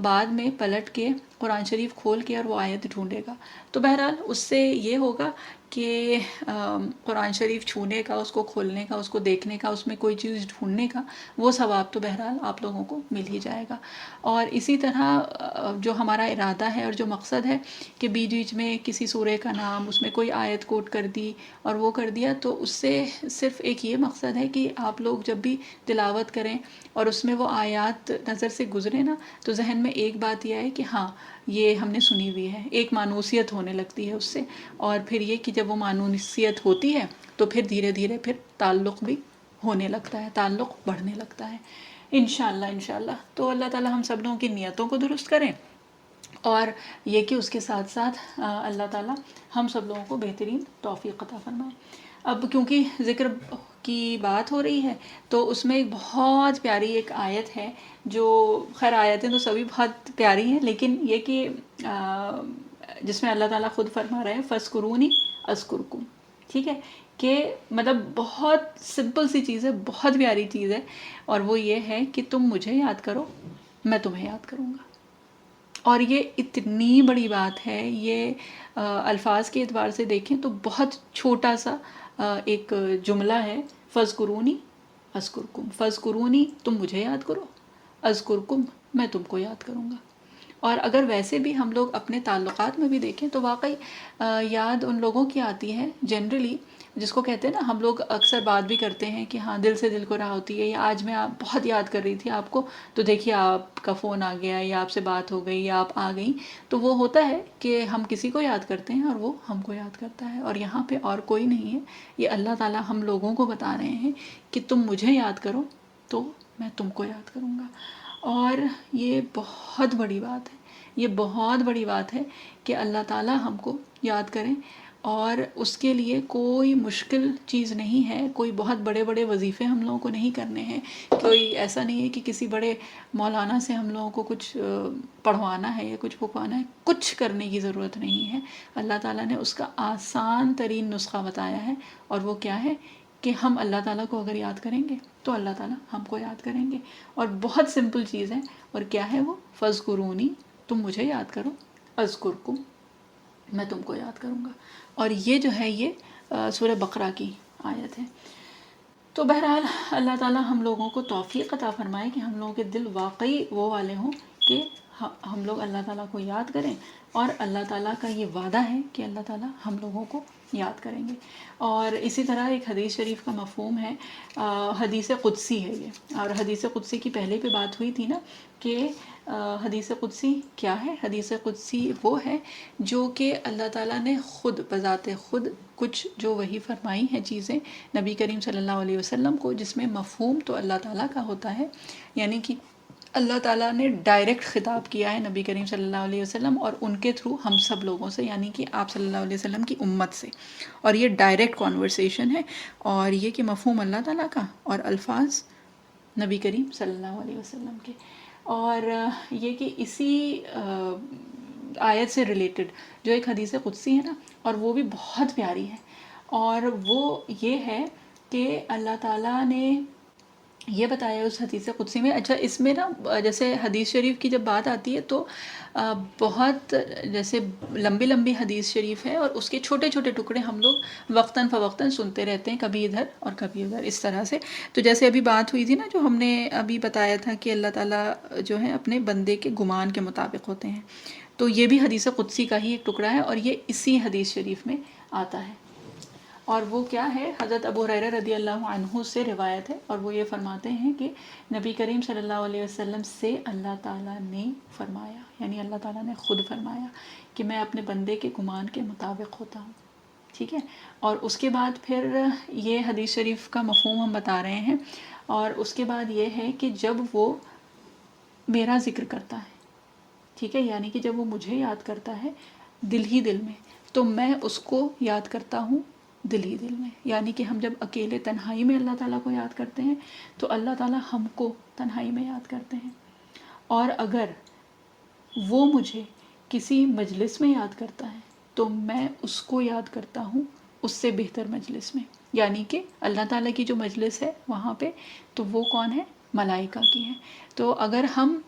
بعد میں پلٹ کے قرآن شریف کھول کے اور وہ آیت ڈھونڈے گا. تو بہرحال اس سے یہ ہوگا کہ قرآن شریف چھونے کا، اس کو کھولنے کا، اس کو دیکھنے کا، اس میں کوئی چیز ڈھونڈنے کا وہ ثواب تو بہرحال آپ لوگوں کو مل ہی جائے گا. اور اسی طرح جو ہمارا ارادہ ہے اور جو مقصد ہے کہ بیچ میں کسی سورے کا نام، اس میں کوئی آیت کوٹ کر دی اور وہ کر دیا، تو اس سے صرف ایک یہ مقصد ہے کہ آپ لوگ جب بھی تلاوت کریں اور اس میں وہ آیات نظر سے گزرے نا تو ذہن میں ایک بات یہ ہے کہ ہاں یہ ہم نے سنی ہوئی ہے، ایک مانوسیت ہونے لگتی ہے اس سے. اور پھر یہ کہ جب وہ مانوسیت ہوتی ہے تو پھر دھیرے دھیرے پھر تعلق بھی ہونے لگتا ہے، تعلق بڑھنے لگتا ہے انشاءاللہ. تو اللہ تعالیٰ ہم سب لوگوں کی نیتوں کو درست کریں اور یہ کہ اس کے ساتھ ساتھ اللہ تعالیٰ ہم سب لوگوں کو بہترین توفیق عطا فرمائے. اب کیونکہ ذکر کی بات ہو رہی ہے تو اس میں ایک بہت پیاری ایک آیت ہے جو خیر آیتیں تو سبھی بہت پیاری ہیں، لیکن یہ کہ جس میں اللہ تعالیٰ خود فرما رہے ہیں فَاذْكُرُونِي أَذْكُرْكُمْ. ٹھیک ہے کہ مطلب بہت سمپل سی چیز ہے، بہت پیاری چیز ہے، اور وہ یہ ہے کہ تم مجھے یاد کرو میں تمہیں یاد کروں گا. اور یہ اتنی بڑی بات ہے، یہ الفاظ کے اعتبار سے دیکھیں تو بہت چھوٹا سا ایک جملہ ہے، فَاذْكُرُونِي أَذْكُرْكُمْ. فَاذْكُرُونِی تم مجھے یاد کرو، أَذْكُرْكُمْ میں تم کو یاد کروں گا. اور اگر ویسے بھی ہم لوگ اپنے تعلقات میں بھی دیکھیں تو واقعی یاد ان لوگوں کی آتی ہے جنرلی جس کو کہتے ہیں نا، ہم لوگ اکثر بات بھی کرتے ہیں کہ ہاں دل سے دل کو راہ ہوتی ہے، یا آج میں آپ بہت یاد کر رہی تھی آپ کو، تو دیکھیے آپ کا فون آ گیا یا آپ سے بات ہو گئی یا آپ آ گئیں. تو وہ ہوتا ہے کہ ہم کسی کو یاد کرتے ہیں اور وہ ہم کو یاد کرتا ہے. اور یہاں پہ اور کوئی نہیں ہے، یہ اللہ تعالیٰ ہم لوگوں کو بتا رہے ہیں کہ تم مجھے یاد کرو تو میں تم کو یاد کروں گا. اور یہ بہت بڑی بات ہے، یہ بہت بڑی بات ہے کہ اللہ تعالیٰ ہم کو یاد کریں. اور اس کے لیے کوئی مشکل چیز نہیں ہے، کوئی بہت بڑے بڑے وظیفے ہم لوگوں کو نہیں کرنے ہیں، کوئی ایسا نہیں ہے کہ کسی بڑے مولانا سے ہم لوگوں کو کچھ پڑھوانا ہے یا کچھ پھکوانا ہے. کچھ کرنے کی ضرورت نہیں ہے. اللہ تعالیٰ نے اس کا آسان ترین نسخہ بتایا ہے، اور وہ کیا ہے کہ ہم اللہ تعالیٰ کو اگر یاد کریں گے تو اللہ تعالیٰ ہم کو یاد کریں گے. اور بہت سمپل چیز ہے، اور کیا ہے وہ؟ فَاذْكُرُونِی، تم مجھے یاد کرو، اذکرکم، میں تم کو یاد کروں گا. اور یہ جو ہے یہ سورہ بقرہ کی آیت ہے. تو بہرحال اللہ تعالیٰ ہم لوگوں کو توفیق عطا فرمائے کہ ہم لوگوں کے دل واقعی وہ والے ہوں کہ ہم لوگ اللہ تعالیٰ کو یاد کریں. اور اللہ تعالیٰ کا یہ وعدہ ہے کہ اللہ تعالیٰ ہم لوگوں کو یاد کریں گے. اور اسی طرح ایک حدیث شریف کا مفہوم ہے، حدیث قدسی ہے یہ. اور حدیث قدسی کی پہلے پہ بات ہوئی تھی نا کہ حدیث قدسی کیا ہے؟ حدیث قدسی وہ ہے جو کہ اللہ تعالیٰ نے خود بذات خود کچھ جو وحی فرمائی ہیں چیزیں نبی کریم صلی اللہ علیہ وسلم کو، جس میں مفہوم تو اللہ تعالیٰ کا ہوتا ہے. یعنی کہ اللہ تعالیٰ نے ڈائریکٹ خطاب کیا ہے نبی کریم صلی اللہ علیہ وسلم اور ان کے تھرو ہم سب لوگوں سے، یعنی کہ آپ صلی اللہ علیہ وسلم کی امت سے. اور یہ ڈائریکٹ کانورسیشن ہے، اور یہ کہ مفہوم اللہ تعالیٰ کا اور الفاظ نبی کریم صلی اللہ علیہ وسلم کے. اور یہ کہ اسی آیت سے ریلیٹڈ جو ایک حدیث قدسی ہے نا، اور وہ بھی بہت پیاری ہے. اور وہ یہ ہے کہ اللہ تعالیٰ نے یہ بتایا اس حدیث قدسی میں. اچھا، اس میں نا جیسے حدیث شریف کی جب بات آتی ہے تو بہت جیسے لمبی لمبی حدیث شریف ہے، اور اس کے چھوٹے چھوٹے ٹکڑے ہم لوگ وقتاً فوقتاً سنتے رہتے ہیں، کبھی ادھر اور کبھی ادھر اس طرح سے. تو جیسے ابھی بات ہوئی تھی نا، جو ہم نے ابھی بتایا تھا کہ اللہ تعالیٰ جو ہے اپنے بندے کے گمان کے مطابق ہوتے ہیں، تو یہ بھی حدیث قدسی کا ہی ایک ٹکڑا ہے، اور یہ اسی حدیث شریف میں آتا ہے. اور وہ کیا ہے؟ حضرت ابو ہریرہ رضی اللہ عنہ سے روایت ہے، اور وہ یہ فرماتے ہیں کہ نبی کریم صلی اللہ علیہ وسلم سے اللہ تعالیٰ نے فرمایا، یعنی اللہ تعالیٰ نے خود فرمایا کہ میں اپنے بندے کے گمان کے مطابق ہوتا ہوں. ٹھیک ہے. اور اس کے بعد پھر یہ حدیث شریف کا مفہوم ہم بتا رہے ہیں. اور اس کے بعد یہ ہے کہ جب وہ میرا ذکر کرتا ہے، ٹھیک ہے، یعنی کہ جب وہ مجھے یاد کرتا ہے دل ہی دل میں، تو میں اس کو یاد کرتا ہوں دل ہی دل میں. یعنی کہ ہم جب اکیلے تنہائی میں اللہ تعالیٰ کو یاد کرتے ہیں تو اللہ تعالیٰ ہم کو تنہائی میں یاد کرتے ہیں. اور اگر وہ مجھے کسی مجلس میں یاد کرتا ہے تو میں اس کو یاد کرتا ہوں اس سے بہتر مجلس میں. یعنی کہ اللہ تعالیٰ کی جو مجلس ہے وہاں پہ تو وہ کون ہے؟ ملائکہ کی ہے. تو اگر ہم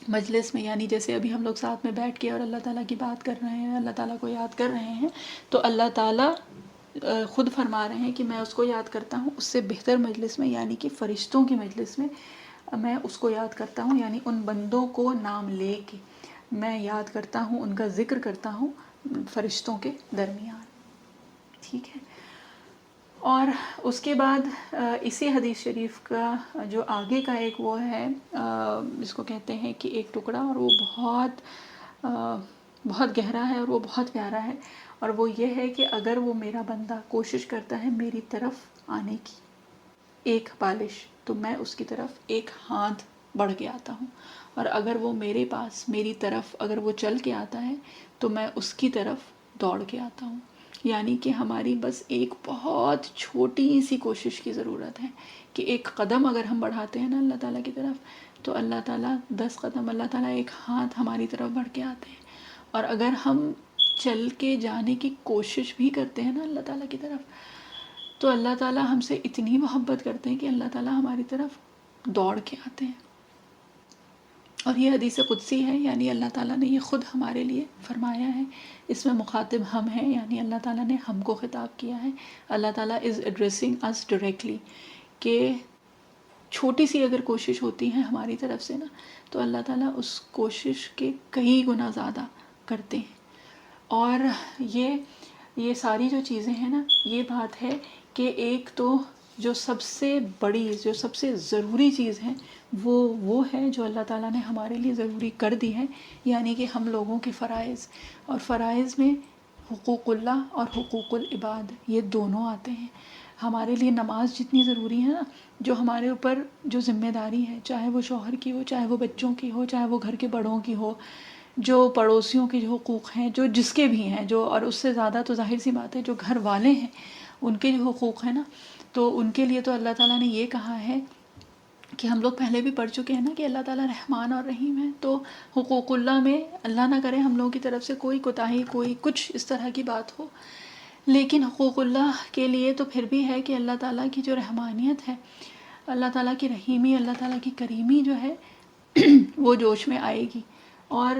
مجلس میں، یعنی جیسے ابھی ہم لوگ ساتھ میں بیٹھ کے اور اللہ تعالیٰ کی بات کر رہے ہیں، اللہ تعالیٰ کو یاد کر رہے ہیں، تو اللہ تعالیٰ خود فرما رہے ہیں کہ میں اس کو یاد کرتا ہوں اس سے بہتر مجلس میں، یعنی کہ فرشتوں کی مجلس میں اس کو یاد کرتا ہوں. یعنی ان بندوں کو نام لے کے میں یاد کرتا ہوں، ان کا ذکر کرتا ہوں فرشتوں کے درمیان. ٹھیک ہے. اور اس کے بعد اسی حدیث شریف کا جو آگے کا ایک وہ ہے، جس کو کہتے ہیں کہ ایک ٹکڑا، اور وہ بہت گہرا ہے اور وہ بہت پیارا ہے. اور وہ یہ ہے کہ اگر وہ میرا بندہ کوشش کرتا ہے میری طرف آنے کی ایک بالش، تو میں اس کی طرف ایک ہاتھ بڑھ کے آتا ہوں. اور اگر وہ میرے پاس میری طرف اگر وہ چل کے آتا ہے تو میں اس کی طرف دوڑ کے آتا ہوں. یعنی کہ ہماری بس ایک بہت چھوٹی سی کوشش کی ضرورت ہے کہ ایک قدم اگر ہم بڑھاتے ہیں نا اللہ تعالیٰ کی طرف، تو اللہ تعالیٰ 10 قدم، اللہ تعالیٰ ایک ہاتھ ہماری طرف بڑھ کے آتے ہیں. اور اگر ہم چل کے جانے کی کوشش بھی کرتے ہیں نا اللہ تعالیٰ کی طرف، تو اللہ تعالیٰ ہم سے اتنی محبت کرتے ہیں کہ اللہ تعالیٰ ہماری طرف دوڑ کے آتے ہیں. اور یہ حدیث قدسی ہے، یعنی اللہ تعالیٰ نے یہ خود ہمارے لیے فرمایا ہے. اس میں مخاطب ہم ہیں، یعنی اللہ تعالیٰ نے ہم کو خطاب کیا ہے. اللہ تعالیٰ از ایڈریسنگ اس ڈائریکٹلی، کہ چھوٹی سی اگر کوشش ہوتی ہے ہماری طرف سے نا، تو اللہ تعالیٰ اس کوشش کے کئی گنا زیادہ کرتے ہیں. اور یہ یہ ساری جو چیزیں ہیں نا، یہ بات ہے کہ ایک تو جو سب سے بڑی، جو سب سے ضروری چیز ہے وہ ہے جو اللہ تعالیٰ نے ہمارے لیے ضروری کر دی ہے، یعنی کہ ہم لوگوں کے فرائض. اور فرائض میں حقوق اللہ اور حقوق العباد یہ دونوں آتے ہیں. ہمارے لیے نماز جتنی ضروری ہے نا، جو ہمارے اوپر جو ذمہ داری ہے، چاہے وہ شوہر کی ہو، چاہے وہ بچوں کی ہو، چاہے وہ گھر کے بڑوں کی ہو، جو پڑوسیوں کے جو حقوق ہیں، جو جس کے بھی ہیں، جو اور اس سے زیادہ تو ظاہر سی بات ہے جو گھر والے ہیں ان کے جو حقوق ہیں نا، تو ان کے لیے تو اللہ تعالیٰ نے یہ کہا ہے کہ ہم لوگ پہلے بھی پڑھ چکے ہیں نا کہ اللہ تعالیٰ رحمان اور رحیم ہے. تو حقوق اللہ میں اللہ نہ کرے ہم لوگوں کی طرف سے کوئی کوتاہی، کوئی کچھ اس طرح کی بات ہو، لیکن حقوق اللہ کے لیے تو پھر بھی ہے کہ اللہ تعالیٰ کی جو رحمانیت ہے، اللہ تعالیٰ کی رحیمی، اللہ تعالیٰ کی کریمی جو ہے وہ جوش میں آئے گی. اور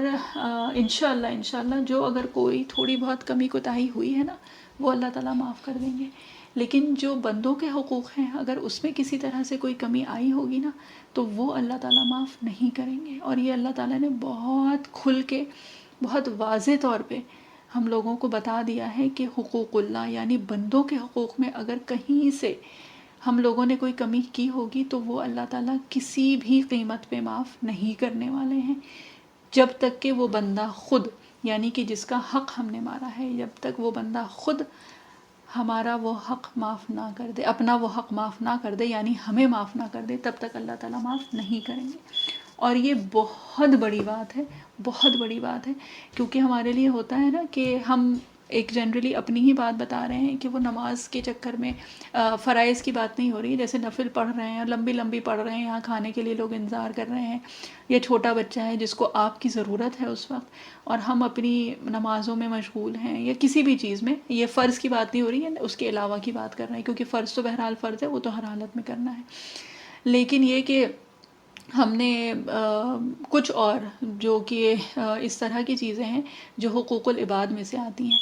انشاءاللہ جو اگر کوئی تھوڑی بہت کمی کوتاہی ہوئی ہے نا، وہ اللہ تعالیٰ معاف کر دیں گے. لیکن جو بندوں کے حقوق ہیں، اگر اس میں کسی طرح سے کوئی کمی آئی ہوگی نا، تو وہ اللہ تعالیٰ معاف نہیں کریں گے. اور یہ اللہ تعالیٰ نے بہت کھل کے، بہت واضح طور پہ ہم لوگوں کو بتا دیا ہے کہ حقوق اللہ یعنی بندوں کے حقوق میں اگر کہیں سے ہم لوگوں نے کوئی کمی کی ہوگی تو وہ اللہ تعالیٰ کسی بھی قیمت پہ معاف نہیں کرنے والے ہیں، جب تک کہ وہ بندہ خود، یعنی کہ جس کا حق ہم نے مارا ہے، جب تک وہ بندہ خود ہمارا وہ حق معاف نہ کر دے، اپنا وہ حق معاف نہ کر دے، یعنی ہمیں معاف نہ کر دے، تب تک اللہ تعالیٰ معاف نہیں کریں گے. اور یہ بہت بڑی بات ہے، بہت بڑی بات ہے، کیونکہ ہمارے لیے ہوتا ہے نا کہ ہم ایک جنرلی اپنی ہی بات بتا رہے ہیں کہ وہ نماز کے چکر میں فرائض کی بات نہیں ہو رہی، جیسے نفل پڑھ رہے ہیں، لمبی لمبی پڑھ رہے ہیں، یہاں کھانے کے لیے لوگ انتظار کر رہے ہیں، یا چھوٹا بچہ ہے جس کو آپ کی ضرورت ہے اس وقت، اور ہم اپنی نمازوں میں مشغول ہیں یا کسی بھی چیز میں. یہ فرض کی بات نہیں ہو رہی ہے، اس کے علاوہ کی بات کر رہے ہیں، کیونکہ فرض تو بہرحال فرض ہے، وہ تو ہر حالت میں کرنا ہے. لیکن یہ کہ ہم نے کچھ اور جو کہ اس طرح کی چیزیں ہیں جو حقوق العباد میں سے آتی ہیں،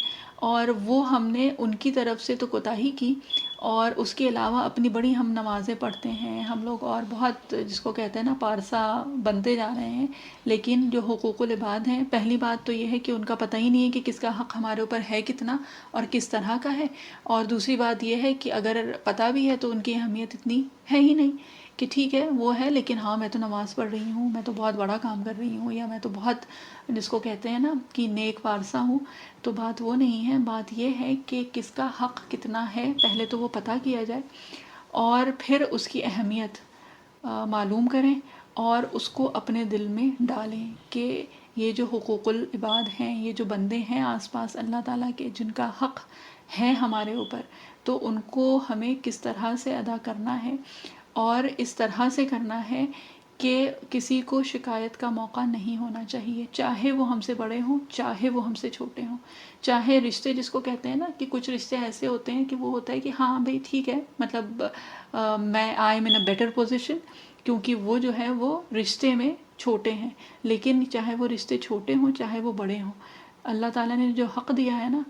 اور وہ ہم نے ان کی طرف سے تو کوتاہی کی، اور اس کے علاوہ اپنی بڑی ہم نمازیں پڑھتے ہیں ہم لوگ، اور بہت جس کو کہتے ہیں نا پارسا بنتے جا رہے ہیں. لیکن جو حقوق العباد ہیں، پہلی بات تو یہ ہے کہ ان کا پتہ ہی نہیں ہے کہ کس کا حق ہمارے اوپر ہے کتنا اور کس طرح کا ہے. اور دوسری بات یہ ہے کہ اگر پتہ بھی ہے تو ان کی اہمیت اتنی ہے ہی نہیں کہ ٹھیک ہے وہ ہے، لیکن ہاں میں تو نماز پڑھ رہی ہوں، میں تو بہت بڑا کام کر رہی ہوں، یا میں تو بہت جس کو کہتے ہیں نا کہ نیک پارسا ہوں. تو بات وہ نہیں ہے، بات یہ ہے کہ کس کا حق کتنا ہے پہلے تو وہ پتہ کیا جائے، اور پھر اس کی اہمیت معلوم کریں اور اس کو اپنے دل میں ڈالیں کہ یہ جو حقوق العباد ہیں، یہ جو بندے ہیں آس پاس اللہ تعالیٰ کے جن کا حق ہے ہمارے اوپر، تو ان کو ہمیں کس طرح سے ادا کرنا ہے، اور اس طرح سے کرنا ہے کہ کسی کو شکایت کا موقع نہیں ہونا چاہیے، چاہے وہ ہم سے بڑے ہوں، چاہے وہ ہم سے چھوٹے ہوں. چاہے رشتے جس کو کہتے ہیں نا کہ کچھ رشتے ایسے ہوتے ہیں کہ وہ ہوتا ہے کہ ہاں بھئی ٹھیک ہے، مطلب میں I am in a better position, کیونکہ وہ جو ہے وہ رشتے میں چھوٹے ہیں. لیکن چاہے وہ رشتے چھوٹے ہوں چاہے وہ بڑے ہوں، اللہ تعالیٰ نے جو حق دیا ہے نا،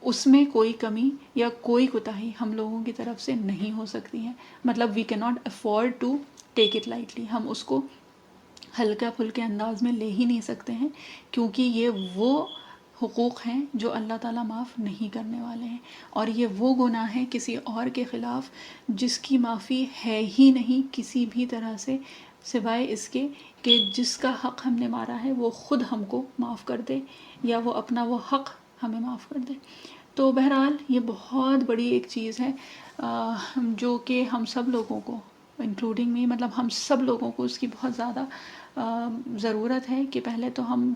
اس میں کوئی کمی یا کوئی کوتاہی ہم لوگوں کی طرف سے نہیں ہو سکتی ہے. مطلب we can not afford to take it lightly, ہم اس کو ہلکا پھلکے انداز میں لے ہی نہیں سکتے ہیں، کیونکہ یہ وہ حقوق ہیں جو اللہ تعالیٰ معاف نہیں کرنے والے ہیں. اور یہ وہ گناہ ہے کسی اور کے خلاف جس کی معافی ہے ہی نہیں کسی بھی طرح سے، سوائے اس کے کہ جس کا حق ہم نے مارا ہے وہ خود ہم کو معاف کر دے، یا وہ اپنا وہ حق ہمیں معاف کر دے. تو بہرحال یہ بہت بڑی ایک چیز ہے جو کہ ہم سب لوگوں کو انکلوڈنگ می، مطلب ہم سب لوگوں کو اس کی بہت زیادہ ضرورت ہے کہ پہلے تو ہم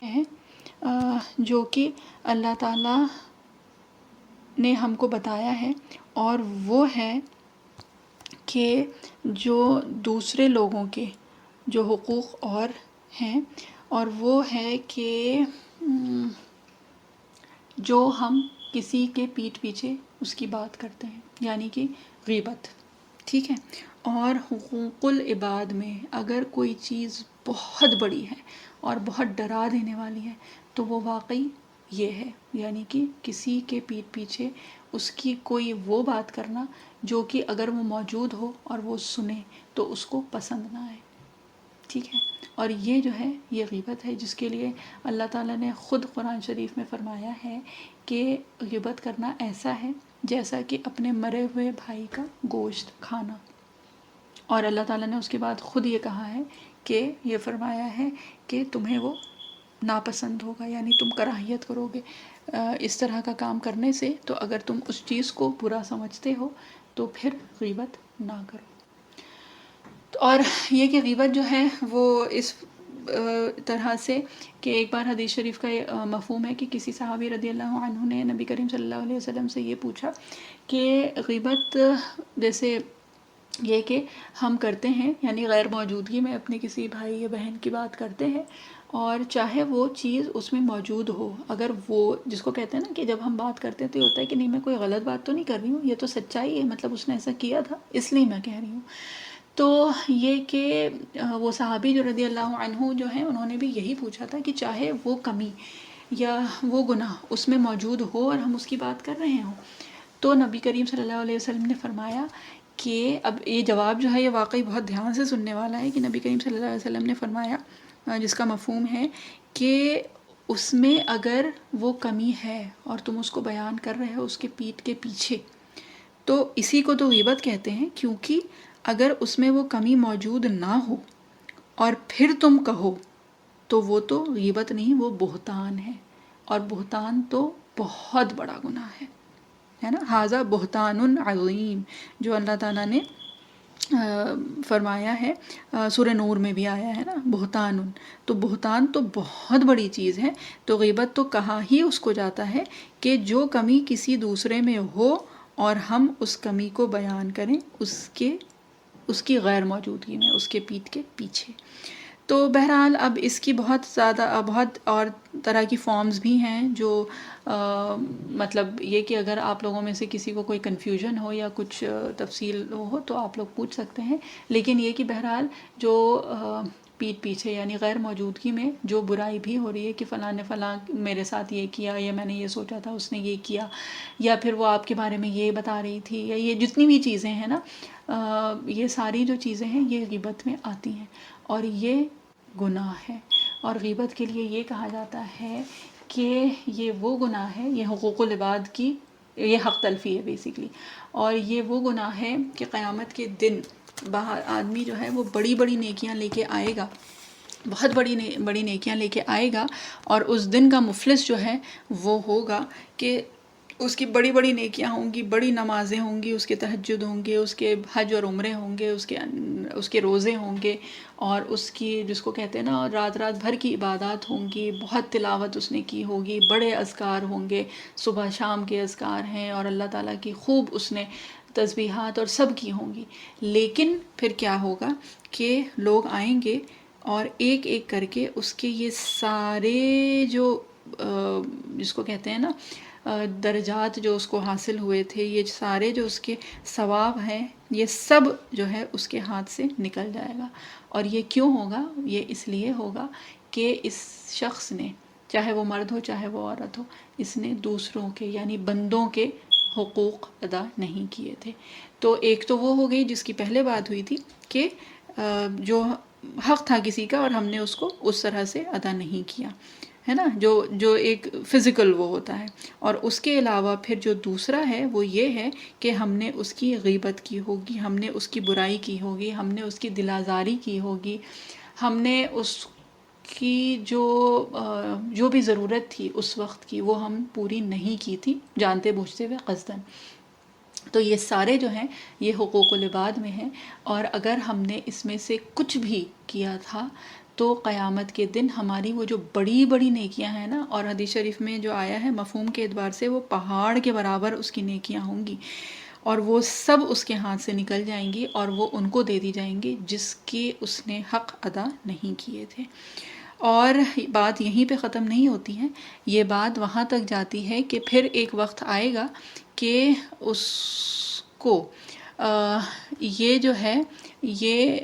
ہیں جو کہ اللہ تعالیٰ نے ہم کو بتایا ہے، اور وہ ہے کہ جو دوسرے لوگوں کے جو حقوق اور ہیں اور وہ ہے کہ جو ہم کسی کے پیٹھ پیچھے اس کی بات کرتے ہیں، یعنی کہ غیبت، ٹھیک ہے۔ اور حقوق العباد میں اگر کوئی چیز بہت بڑی ہے اور بہت ڈرا دینے والی ہے تو وہ واقعی یہ ہے، یعنی کہ کسی کے پیٹھ پیچھے اس کی کوئی وہ بات کرنا جو کہ اگر وہ موجود ہو اور وہ سنے تو اس کو پسند نہ آئے، ٹھیک ہے۔ اور یہ جو ہے یہ غیبت ہے، جس کے لیے اللہ تعالیٰ نے خود قرآن شریف میں فرمایا ہے کہ غیبت کرنا ایسا ہے جیسا کہ اپنے مرے ہوئے بھائی کا گوشت کھانا۔ اور اللہ تعالیٰ نے اس کے بعد خود یہ کہا ہے کہ یہ فرمایا ہے کہ تمہیں وہ ناپسند ہوگا، یعنی تم کراہیت کرو گے اس طرح کا کام کرنے سے، تو اگر تم اس چیز کو برا سمجھتے ہو تو پھر غیبت نہ کرو۔ اور یہ کہ غیبت جو ہے وہ اس طرح سے کہ ایک بار حدیث شریف کا یہ مفہوم ہے کہ کسی صحابی رضی اللہ عنہ نے نبی کریم صلی اللہ علیہ وسلم سے یہ پوچھا کہ غیبت جیسے یہ کہ ہم کرتے ہیں، یعنی غیر موجودگی میں اپنے کسی بھائی یا بہن کی بات کرتے ہیں، اور چاہے وہ چیز اس میں موجود ہو، اگر وہ جس کو کہتے ہیں نا کہ جب ہم بات کرتے ہیں تو یہ ہوتا ہے کہ نہیں میں کوئی غلط بات تو نہیں کر رہی ہوں، یہ تو سچائی ہے، مطلب اس نے ایسا کیا تھا اس لیے میں کہہ رہی ہوں۔ تو یہ کہ وہ صحابی جو رضی اللہ عنہ جو ہیں انہوں نے بھی یہی پوچھا تھا کہ چاہے وہ کمی یا وہ گناہ اس میں موجود ہو اور ہم اس کی بات کر رہے ہوں، تو نبی کریم صلی اللہ علیہ وسلم نے فرمایا کہ اب یہ جواب جو ہے یہ واقعی بہت دھیان سے سننے والا ہے کہ نبی کریم صلی اللہ علیہ وسلم نے فرمایا، جس کا مفہوم ہے کہ اس میں اگر وہ کمی ہے اور تم اس کو بیان کر رہے ہو اس کے پیٹھ کے پیچھے، تو اسی کو تو غیبت کہتے ہیں، کیونکہ اگر اس میں وہ کمی موجود نہ ہو اور پھر تم کہو تو وہ تو غیبت نہیں، وہ بہتان ہے، اور بہتان تو بہت بڑا گناہ ہے نا۔ ھذا بہتان عظیم، جو اللہ تعالیٰ نے فرمایا ہے، سورہ نور میں بھی آیا ہے نا، بہتان، تو بہتان تو بہت بڑی چیز ہے۔ تو غیبت تو کہا ہی اس کو جاتا ہے کہ جو کمی کسی دوسرے میں ہو اور ہم اس کمی کو بیان کریں اس کی غیر موجودگی میں، اس کے پیٹھ کے پیچھے۔ تو بہرحال اب اس کی بہت اور طرح کی فارمز بھی ہیں، جو مطلب یہ کہ اگر آپ لوگوں میں سے کسی کو کوئی کنفیوژن ہو یا کچھ تفصیل ہو تو آپ لوگ پوچھ سکتے ہیں، لیکن یہ کہ بہرحال جو پیٹھ پیچھے یعنی غیر موجودگی میں جو برائی بھی ہو رہی ہے کہ فلاں نے فلاں میرے ساتھ یہ کیا، یا میں نے یہ سوچا تھا اس نے یہ کیا، یا پھر وہ آپ کے بارے میں یہ بتا رہی تھی، یا یہ جتنی بھی چیزیں ہیں نا، یہ ساری جو چیزیں ہیں یہ غیبت میں آتی ہیں اور یہ گناہ ہے۔ اور غیبت کے لیے یہ کہا جاتا ہے کہ یہ وہ گناہ ہے، یہ حقوق العباد کی یہ حق تلفی ہے بیسیکلی، اور یہ وہ گناہ ہے کہ قیامت کے دن باہر آدمی جو ہے وہ بڑی بڑی نیکیاں لے کے آئے گا، بہت بڑی نیکیاں لے کے آئے گا، اور اس دن کا مفلس جو ہے وہ ہوگا کہ اس کی بڑی بڑی نیکیاں ہوں گی، بڑی نمازیں ہوں گی، اس کے تہجد ہوں گے، اس کے حج اور عمرے ہوں گے، اس کے روزے ہوں گے، اور اس کی جس کو کہتے ہیں نا رات بھر کی عبادات ہوں گی، بہت تلاوت اس نے کی ہوگی، بڑے اذکار ہوں گے، صبح شام کے اذکار ہیں، اور اللہ تعالیٰ کی خوب اس نے تسبیحات اور سب کی ہوں گی۔ لیکن پھر کیا ہوگا کہ لوگ آئیں گے اور ایک ایک کر کے اس کے یہ سارے جو جس کو کہتے ہیں نا درجات جو اس کو حاصل ہوئے تھے، یہ سارے جو اس کے ثواب ہیں، یہ سب جو ہے اس کے ہاتھ سے نکل جائے گا۔ اور یہ کیوں ہوگا؟ یہ اس لیے ہوگا کہ اس شخص نے، چاہے وہ مرد ہو چاہے وہ عورت ہو، اس نے دوسروں کے یعنی بندوں کے حقوق ادا نہیں کیے تھے۔ تو ایک تو وہ ہو گئی جس کی پہلے بات ہوئی تھی کہ جو حق تھا کسی کا اور ہم نے اس کو اس طرح سے ادا نہیں کیا، ہے نا، جو ایک فزیکل وہ ہوتا ہے۔ اور اس کے علاوہ پھر جو دوسرا ہے وہ یہ ہے کہ ہم نے اس کی غیبت کی ہوگی، ہم نے اس کی برائی کی ہوگی، ہم نے اس کی دل آزاری کی ہوگی، ہم نے اس کی جو بھی ضرورت تھی اس وقت کی وہ ہم پوری نہیں کی تھی جانتے بوجھتے ہوئے قصداً۔ تو یہ سارے جو ہیں یہ حقوق العباد میں ہیں، اور اگر ہم نے اس میں سے کچھ بھی کیا تھا تو قیامت کے دن ہماری وہ جو بڑی بڑی نیکیاں ہیں نا، اور حدیث شریف میں جو آیا ہے مفہوم کے اعتبار سے وہ پہاڑ کے برابر اس کی نیکیاں ہوں گی، اور وہ سب اس کے ہاتھ سے نکل جائیں گی اور وہ ان کو دے دی جائیں گی جس کے اس نے حق ادا نہیں کیے تھے۔ اور بات یہیں پہ ختم نہیں ہوتی ہے، یہ بات وہاں تک جاتی ہے کہ پھر ایک وقت آئے گا کہ اس کو یہ جو ہے یہ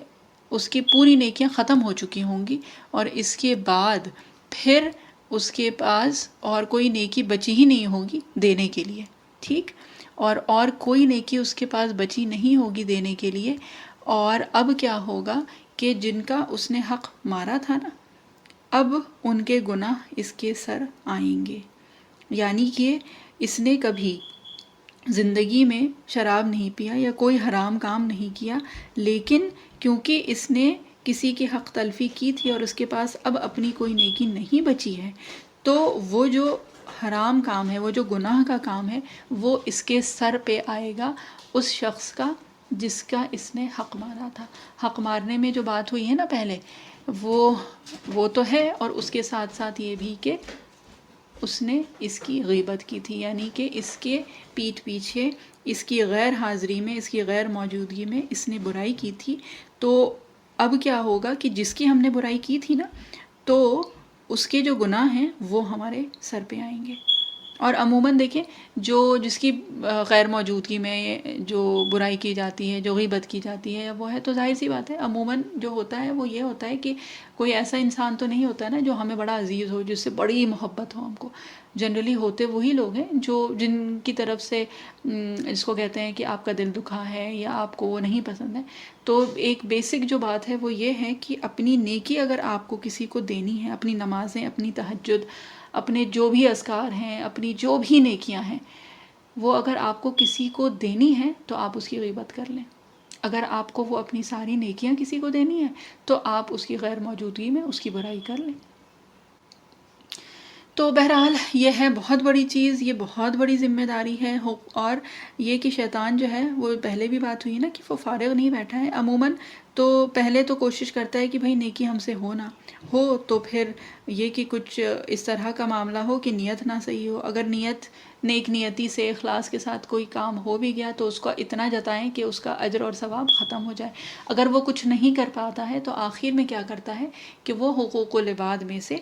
اس کی پوری نیکیاں ختم ہو چکی ہوں گی، اور اس کے بعد پھر اس کے پاس اور کوئی نیکی بچی ہی نہیں ہوگی دینے کے لیے، ٹھیک، اور کوئی نیکی اس کے پاس بچی نہیں ہوگی دینے کے لیے۔ اور اب کیا ہوگا کہ جن کا اس نے حق مارا تھا نا، اب ان کے گناہ اس کے سر آئیں گے۔ یعنی کہ اس نے کبھی زندگی میں شراب نہیں پیا یا کوئی حرام کام نہیں کیا، لیکن کیونکہ اس نے کسی کی حق تلفی کی تھی اور اس کے پاس اب اپنی کوئی نیکی نہیں بچی ہے، تو وہ جو حرام کام ہے، وہ جو گناہ کا کام ہے، وہ اس کے سر پہ آئے گا، اس شخص کا جس کا اس نے حق مارا تھا۔ حق مارنے میں جو بات ہوئی ہے نا پہلے، وہ تو ہے، اور اس کے ساتھ ساتھ یہ بھی کہ اس نے اس کی غیبت کی تھی، یعنی کہ اس کے پیٹھ پیچھے، اس کی غیر حاضری میں، اس کی غیر موجودگی میں اس نے برائی کی تھی۔ تو اب کیا ہوگا کہ جس کی ہم نے برائی کی تھی نا، تو اس کے جو گناہ ہیں وہ ہمارے سر پہ آئیں گے۔ اور عموماً دیکھیں جس کی غیر موجودگی میں جو برائی کی جاتی ہے، جو غیبت کی جاتی ہے، وہ ہے تو ظاہر سی بات ہے، عموماً جو ہوتا ہے وہ یہ ہوتا ہے کہ کوئی ایسا انسان تو نہیں ہوتا نا جو ہمیں بڑا عزیز ہو، جس سے بڑی محبت ہو ہم کو۔ جنرلی ہوتے وہی لوگ ہیں جن کی طرف سے جس کو کہتے ہیں کہ آپ کا دل دکھا ہے یا آپ کو وہ نہیں پسند ہے۔ تو ایک بیسک جو بات ہے وہ یہ ہے کہ اپنی نیکی اگر آپ کو کسی کو دینی ہے، اپنی نمازیں، اپنی تہجد، اپنے جو بھی اذکار ہیں، اپنی جو بھی نیکیاں ہیں، وہ اگر آپ کو کسی کو دینی ہے تو آپ اس کی غیبت کر لیں۔ اگر آپ کو وہ اپنی ساری نیکیاں کسی کو دینی ہے تو آپ اس کی غیر موجودگی میں اس کی برائی کر لیں۔ تو بہرحال یہ ہے بہت بڑی چیز، یہ بہت بڑی ذمہ داری ہے۔ اور یہ کہ شیطان جو ہے وہ پہلے بھی بات ہوئی نا کہ وہ فارغ نہیں بیٹھا ہے، عموماً تو پہلے تو کوشش کرتا ہے کہ بھئی نیکی ہم سے ہو نہ ہو، تو پھر یہ کہ کچھ اس طرح کا معاملہ ہو کہ نیت نہ صحیح ہو۔ اگر نیک نیتی سے اخلاص کے ساتھ کوئی کام ہو بھی گیا تو اس کو اتنا جتائیں کہ اس کا اجر اور ثواب ختم ہو جائے۔ اگر وہ کچھ نہیں کر پاتا ہے تو آخر میں کیا کرتا ہے کہ وہ حقوق العباد میں سے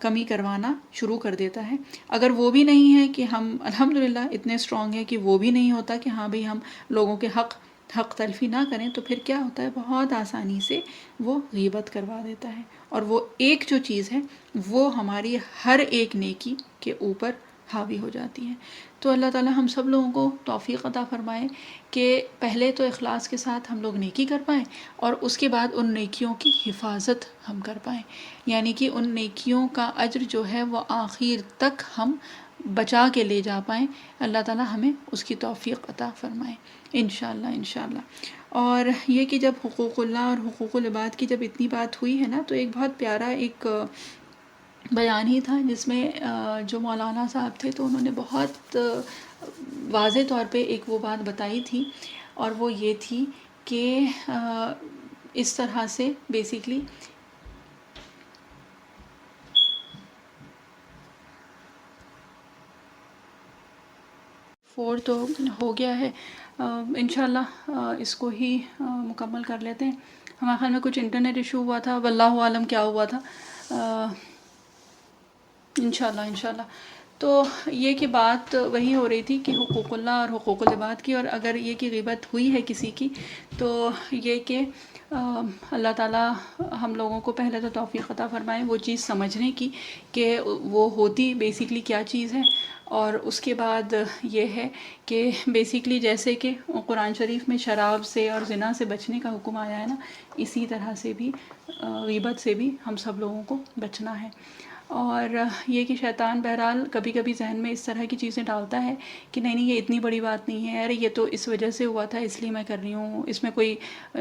کمی کروانا شروع کر دیتا ہے۔ اگر وہ بھی نہیں ہے کہ ہم الحمدللہ اتنے اسٹرانگ ہیں کہ وہ بھی نہیں ہوتا کہ ہاں بھئی ہم لوگوں کے حق تلفی نہ کریں، تو پھر کیا ہوتا ہے، بہت آسانی سے وہ غیبت کروا دیتا ہے، اور وہ ایک جو چیز ہے وہ ہماری ہر ایک نیکی کے اوپر حاوی ہو جاتی ہے۔ تو اللہ تعالی ہم سب لوگوں کو توفیق عطا فرمائے کہ پہلے تو اخلاص کے ساتھ ہم لوگ نیکی کر پائیں، اور اس کے بعد ان نیکیوں کی حفاظت ہم کر پائیں، یعنی کہ ان نیکیوں کا اجر جو ہے وہ آخر تک ہم بچا کے لے جا پائیں۔ اللہ تعالی ہمیں اس کی توفیق عطا فرمائے انشاءاللہ انشاءاللہ۔ اور یہ کہ جب حقوق اللہ اور حقوق العباد کی جب اتنی بات ہوئی ہے نا، تو ایک بہت پیارا ایک بیان ہی تھا جس میں جو مولانا صاحب تھے تو انہوں نے بہت واضح طور پہ ایک وہ بات بتائی تھی، اور وہ یہ تھی کہ اس طرح سے بیسیکلی تو ہو گیا ہے، انشاءاللہ اس کو ہی مکمل کر لیتے ہیں۔ ہمارے خیال میں کچھ انٹرنیٹ ایشو ہوا تھا، واللہ عالم کیا ہوا تھا، انشاءاللہ۔ تو یہ کہ بات وہی ہو رہی تھی کہ حقوق اللہ اور حقوق العباد کی، اور اگر یہ کہ غیبت ہوئی ہے کسی کی تو یہ کہ اللہ تعالیٰ ہم لوگوں کو پہلے تو توفیق عطا فرمائے وہ چیز سمجھنے کی کہ وہ ہوتی بیسیکلی کیا چیز ہے، اور اس کے بعد یہ ہے کہ بیسیکلی جیسے کہ قرآن شریف میں شراب سے اور زنا سے بچنے کا حکم آیا ہے نا، اسی طرح سے بھی غیبت سے بھی ہم سب لوگوں کو بچنا ہے۔ اور یہ کہ شیطان بہرحال کبھی کبھی ذہن میں اس طرح کی چیزیں ڈالتا ہے کہ نہیں یہ اتنی بڑی بات نہیں ہے، ارے یہ تو اس وجہ سے ہوا تھا اس لیے میں کر رہی ہوں، اس میں کوئی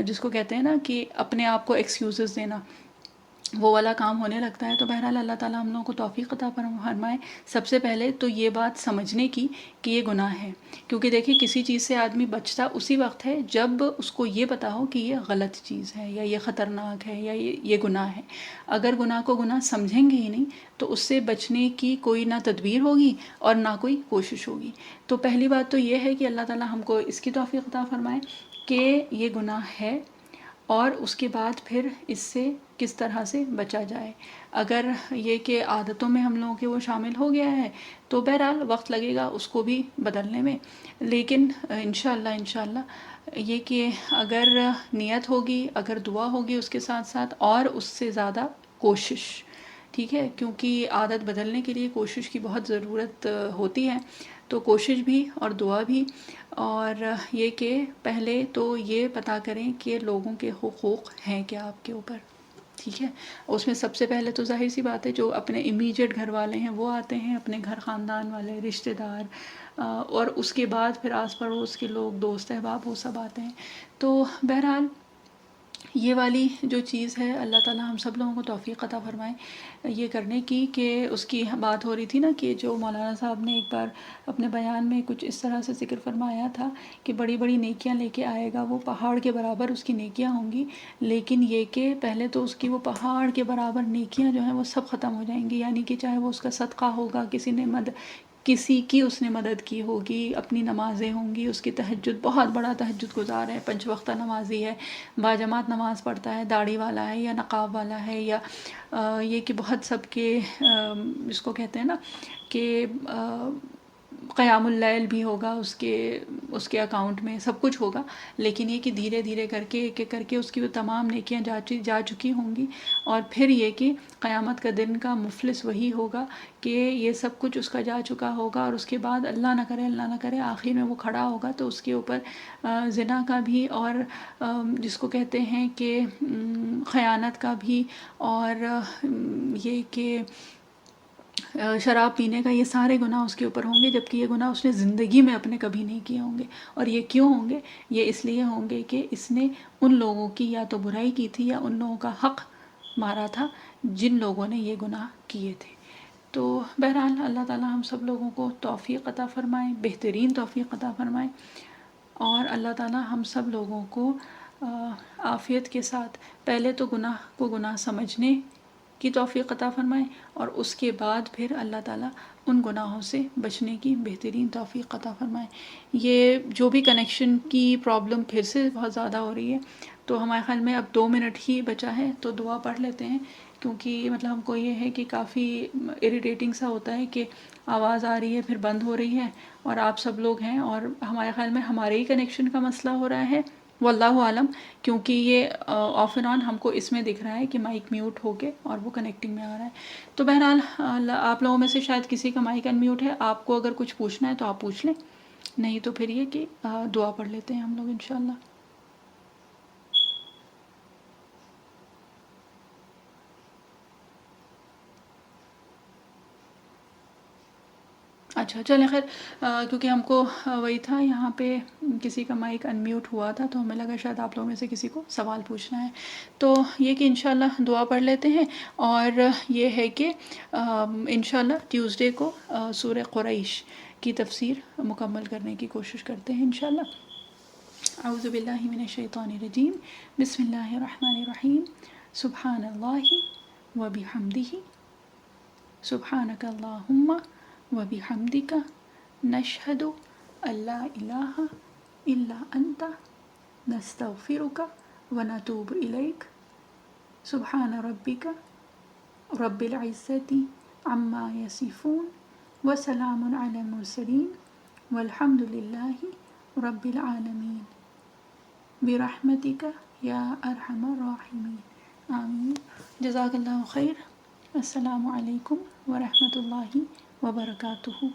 جس کو کہتے ہیں نا کہ اپنے آپ کو ایکسکیوزز دینا، وہ والا کام ہونے لگتا ہے۔ تو بہرحال اللہ تعالیٰ ہم لوگوں کو توفیق عطا فرمائے سب سے پہلے تو یہ بات سمجھنے کی کہ یہ گناہ ہے، کیونکہ دیکھیں کسی چیز سے آدمی بچتا اسی وقت ہے جب اس کو یہ پتا ہو کہ یہ غلط چیز ہے یا یہ خطرناک ہے یا یہ گناہ ہے۔ اگر گناہ کو گناہ سمجھیں گے ہی نہیں تو اس سے بچنے کی کوئی نہ تدبیر ہوگی اور نہ کوئی کوشش ہوگی۔ تو پہلی بات تو یہ ہے کہ اللہ تعالیٰ ہم کو اس کی توفیق عطا فرمائے کہ یہ گناہ ہے، اور اس کے بعد پھر اس سے کس طرح سے بچا جائے. اگر یہ کہ عادتوں میں ہم لوگوں کے وہ شامل ہو گیا ہے تو بہرحال وقت لگے گا اس کو بھی بدلنے میں، لیکن انشاءاللہ یہ کہ اگر نیت ہوگی، اگر دعا ہوگی اس کے ساتھ ساتھ، اور اس سے زیادہ کوشش، ٹھیک ہے، کیونکہ عادت بدلنے کے لیے کوشش کی بہت ضرورت ہوتی ہے، تو کوشش بھی اور دعا بھی. اور یہ کہ پہلے تو یہ پتہ کریں کہ لوگوں کے حقوق ہیں کیا آپ کے اوپر، ٹھیک ہے. اس میں سب سے پہلے تو ظاہر سی بات ہے جو اپنے امیجیٹ گھر والے ہیں وہ آتے ہیں، اپنے گھر خاندان والے، رشتہ دار، اور اس کے بعد پھر آس پڑوس کے لوگ، دوست احباب، وہ سب آتے ہیں. تو بہرحال یہ والی جو چیز ہے، اللہ تعالیٰ ہم سب لوگوں کو توفیق عطا فرمائے یہ کرنے کی. کہ اس کی بات ہو رہی تھی نا کہ جو مولانا صاحب نے ایک بار اپنے بیان میں کچھ اس طرح سے ذکر فرمایا تھا کہ بڑی بڑی نیکیاں لے کے آئے گا، وہ پہاڑ کے برابر اس کی نیکیاں ہوں گی، لیکن یہ کہ پہلے تو اس کی وہ پہاڑ کے برابر نیکیاں جو ہیں وہ سب ختم ہو جائیں گی. یعنی کہ چاہے وہ اس کا صدقہ ہوگا، کسی کی اس نے مدد کی ہوگی، اپنی نمازیں ہوں گی، اس کی تہجد، بہت بڑا تہجد گزار ہے، 5 وقتہ نمازی ہے، باجماعت نماز پڑھتا ہے، داڑھی والا ہے یا نقاب والا ہے، یا یہ کہ بہت سب کے جس کو کہتے ہیں نا کہ قیام اللیل بھی ہوگا اس کے اکاؤنٹ میں، سب کچھ ہوگا، لیکن یہ کہ دھیرے دھیرے کر کے ایک ایک کر کے اس کی وہ تمام نیکیاں جا چکی ہوں گی. اور پھر یہ کہ قیامت کا دن کا مفلس وہی ہوگا کہ یہ سب کچھ اس کا جا چکا ہوگا، اور اس کے بعد اللہ نہ کرے آخر میں وہ کھڑا ہوگا تو اس کے اوپر زنا کا بھی، اور جس کو کہتے ہیں کہ خیانت کا بھی، اور یہ کہ شراب پینے کا، یہ سارے گناہ اس کے اوپر ہوں گے، جبکہ یہ گناہ اس نے زندگی میں اپنے کبھی نہیں کیے ہوں گے. اور یہ کیوں ہوں گے؟ یہ اس لیے ہوں گے کہ اس نے ان لوگوں کی یا تو برائی کی تھی یا ان لوگوں کا حق مارا تھا جن لوگوں نے یہ گناہ کیے تھے. تو بہرحال اللہ تعالیٰ ہم سب لوگوں کو توفیق عطا فرمائے، بہترین توفیق عطا فرمائے، اور اللہ تعالیٰ ہم سب لوگوں کو عافیت کے ساتھ پہلے تو گناہ کو گناہ سمجھنے کی توفیق عطا فرمائے، اور اس کے بعد پھر اللہ تعالیٰ ان گناہوں سے بچنے کی بہترین توفیق عطا فرمائے. یہ جو بھی کنیکشن کی پرابلم پھر سے بہت زیادہ ہو رہی ہے، تو ہمارے خیال میں اب 2 منٹ ہی بچا ہے، تو دعا پڑھ لیتے ہیں، کیونکہ مطلب ہم کو یہ ہے کہ کافی اریٹیٹنگ سا ہوتا ہے کہ آواز آ رہی ہے پھر بند ہو رہی ہے، اور آپ سب لوگ ہیں، اور ہمارے خیال میں ہمارے ہی کنیکشن کا مسئلہ ہو رہا ہے، واللہ عالم، کیونکہ یہ آف اینڈ آن ہم کو اس میں دکھ رہا ہے کہ مائک میوٹ ہو کے اور وہ کنیکٹنگ میں آ رہا ہے. تو بہرحال آپ لوگوں میں سے شاید کسی کا مائک ان میوٹ ہے، آپ کو اگر کچھ پوچھنا ہے تو آپ پوچھ لیں، نہیں تو پھر یہ کہ دعا پڑھ لیتے ہیں ہم لوگ انشاءاللہ. اچھا چلیں خیر، کیونکہ ہم کو وہی تھا یہاں پہ کسی کا مائک ان میوٹ ہوا تھا، تو ہمیں لگا شاید آپ لوگوں میں سے کسی کو سوال پوچھنا ہے. تو یہ کہ انشاءاللہ دعا پڑھ لیتے ہیں، اور یہ ہے کہ انشاءاللہ ٹیوزڈے کو سورہ قریش کی تفسیر مکمل کرنے کی کوشش کرتے ہیں انشاءاللہ. اعوذ باللہ من الشیطان الرجیم، بسم اللہ الرحمن الرحیم. سبحان اللہ و بحمدہ، سبحانک اللہم وبحمدک، نشہد ان لا الہ الا انت، نستغفرک ونتوب الیک. سبحان ربک رب العزت عما یصفون، وسلام علی المرسلین، والحمد للہ رب العالمین، برحمتک یا ارحم الراحمین، آمین. جزاک اللہ خیر. السلام علیکم ورحمۃ اللہ وبرکاتہ.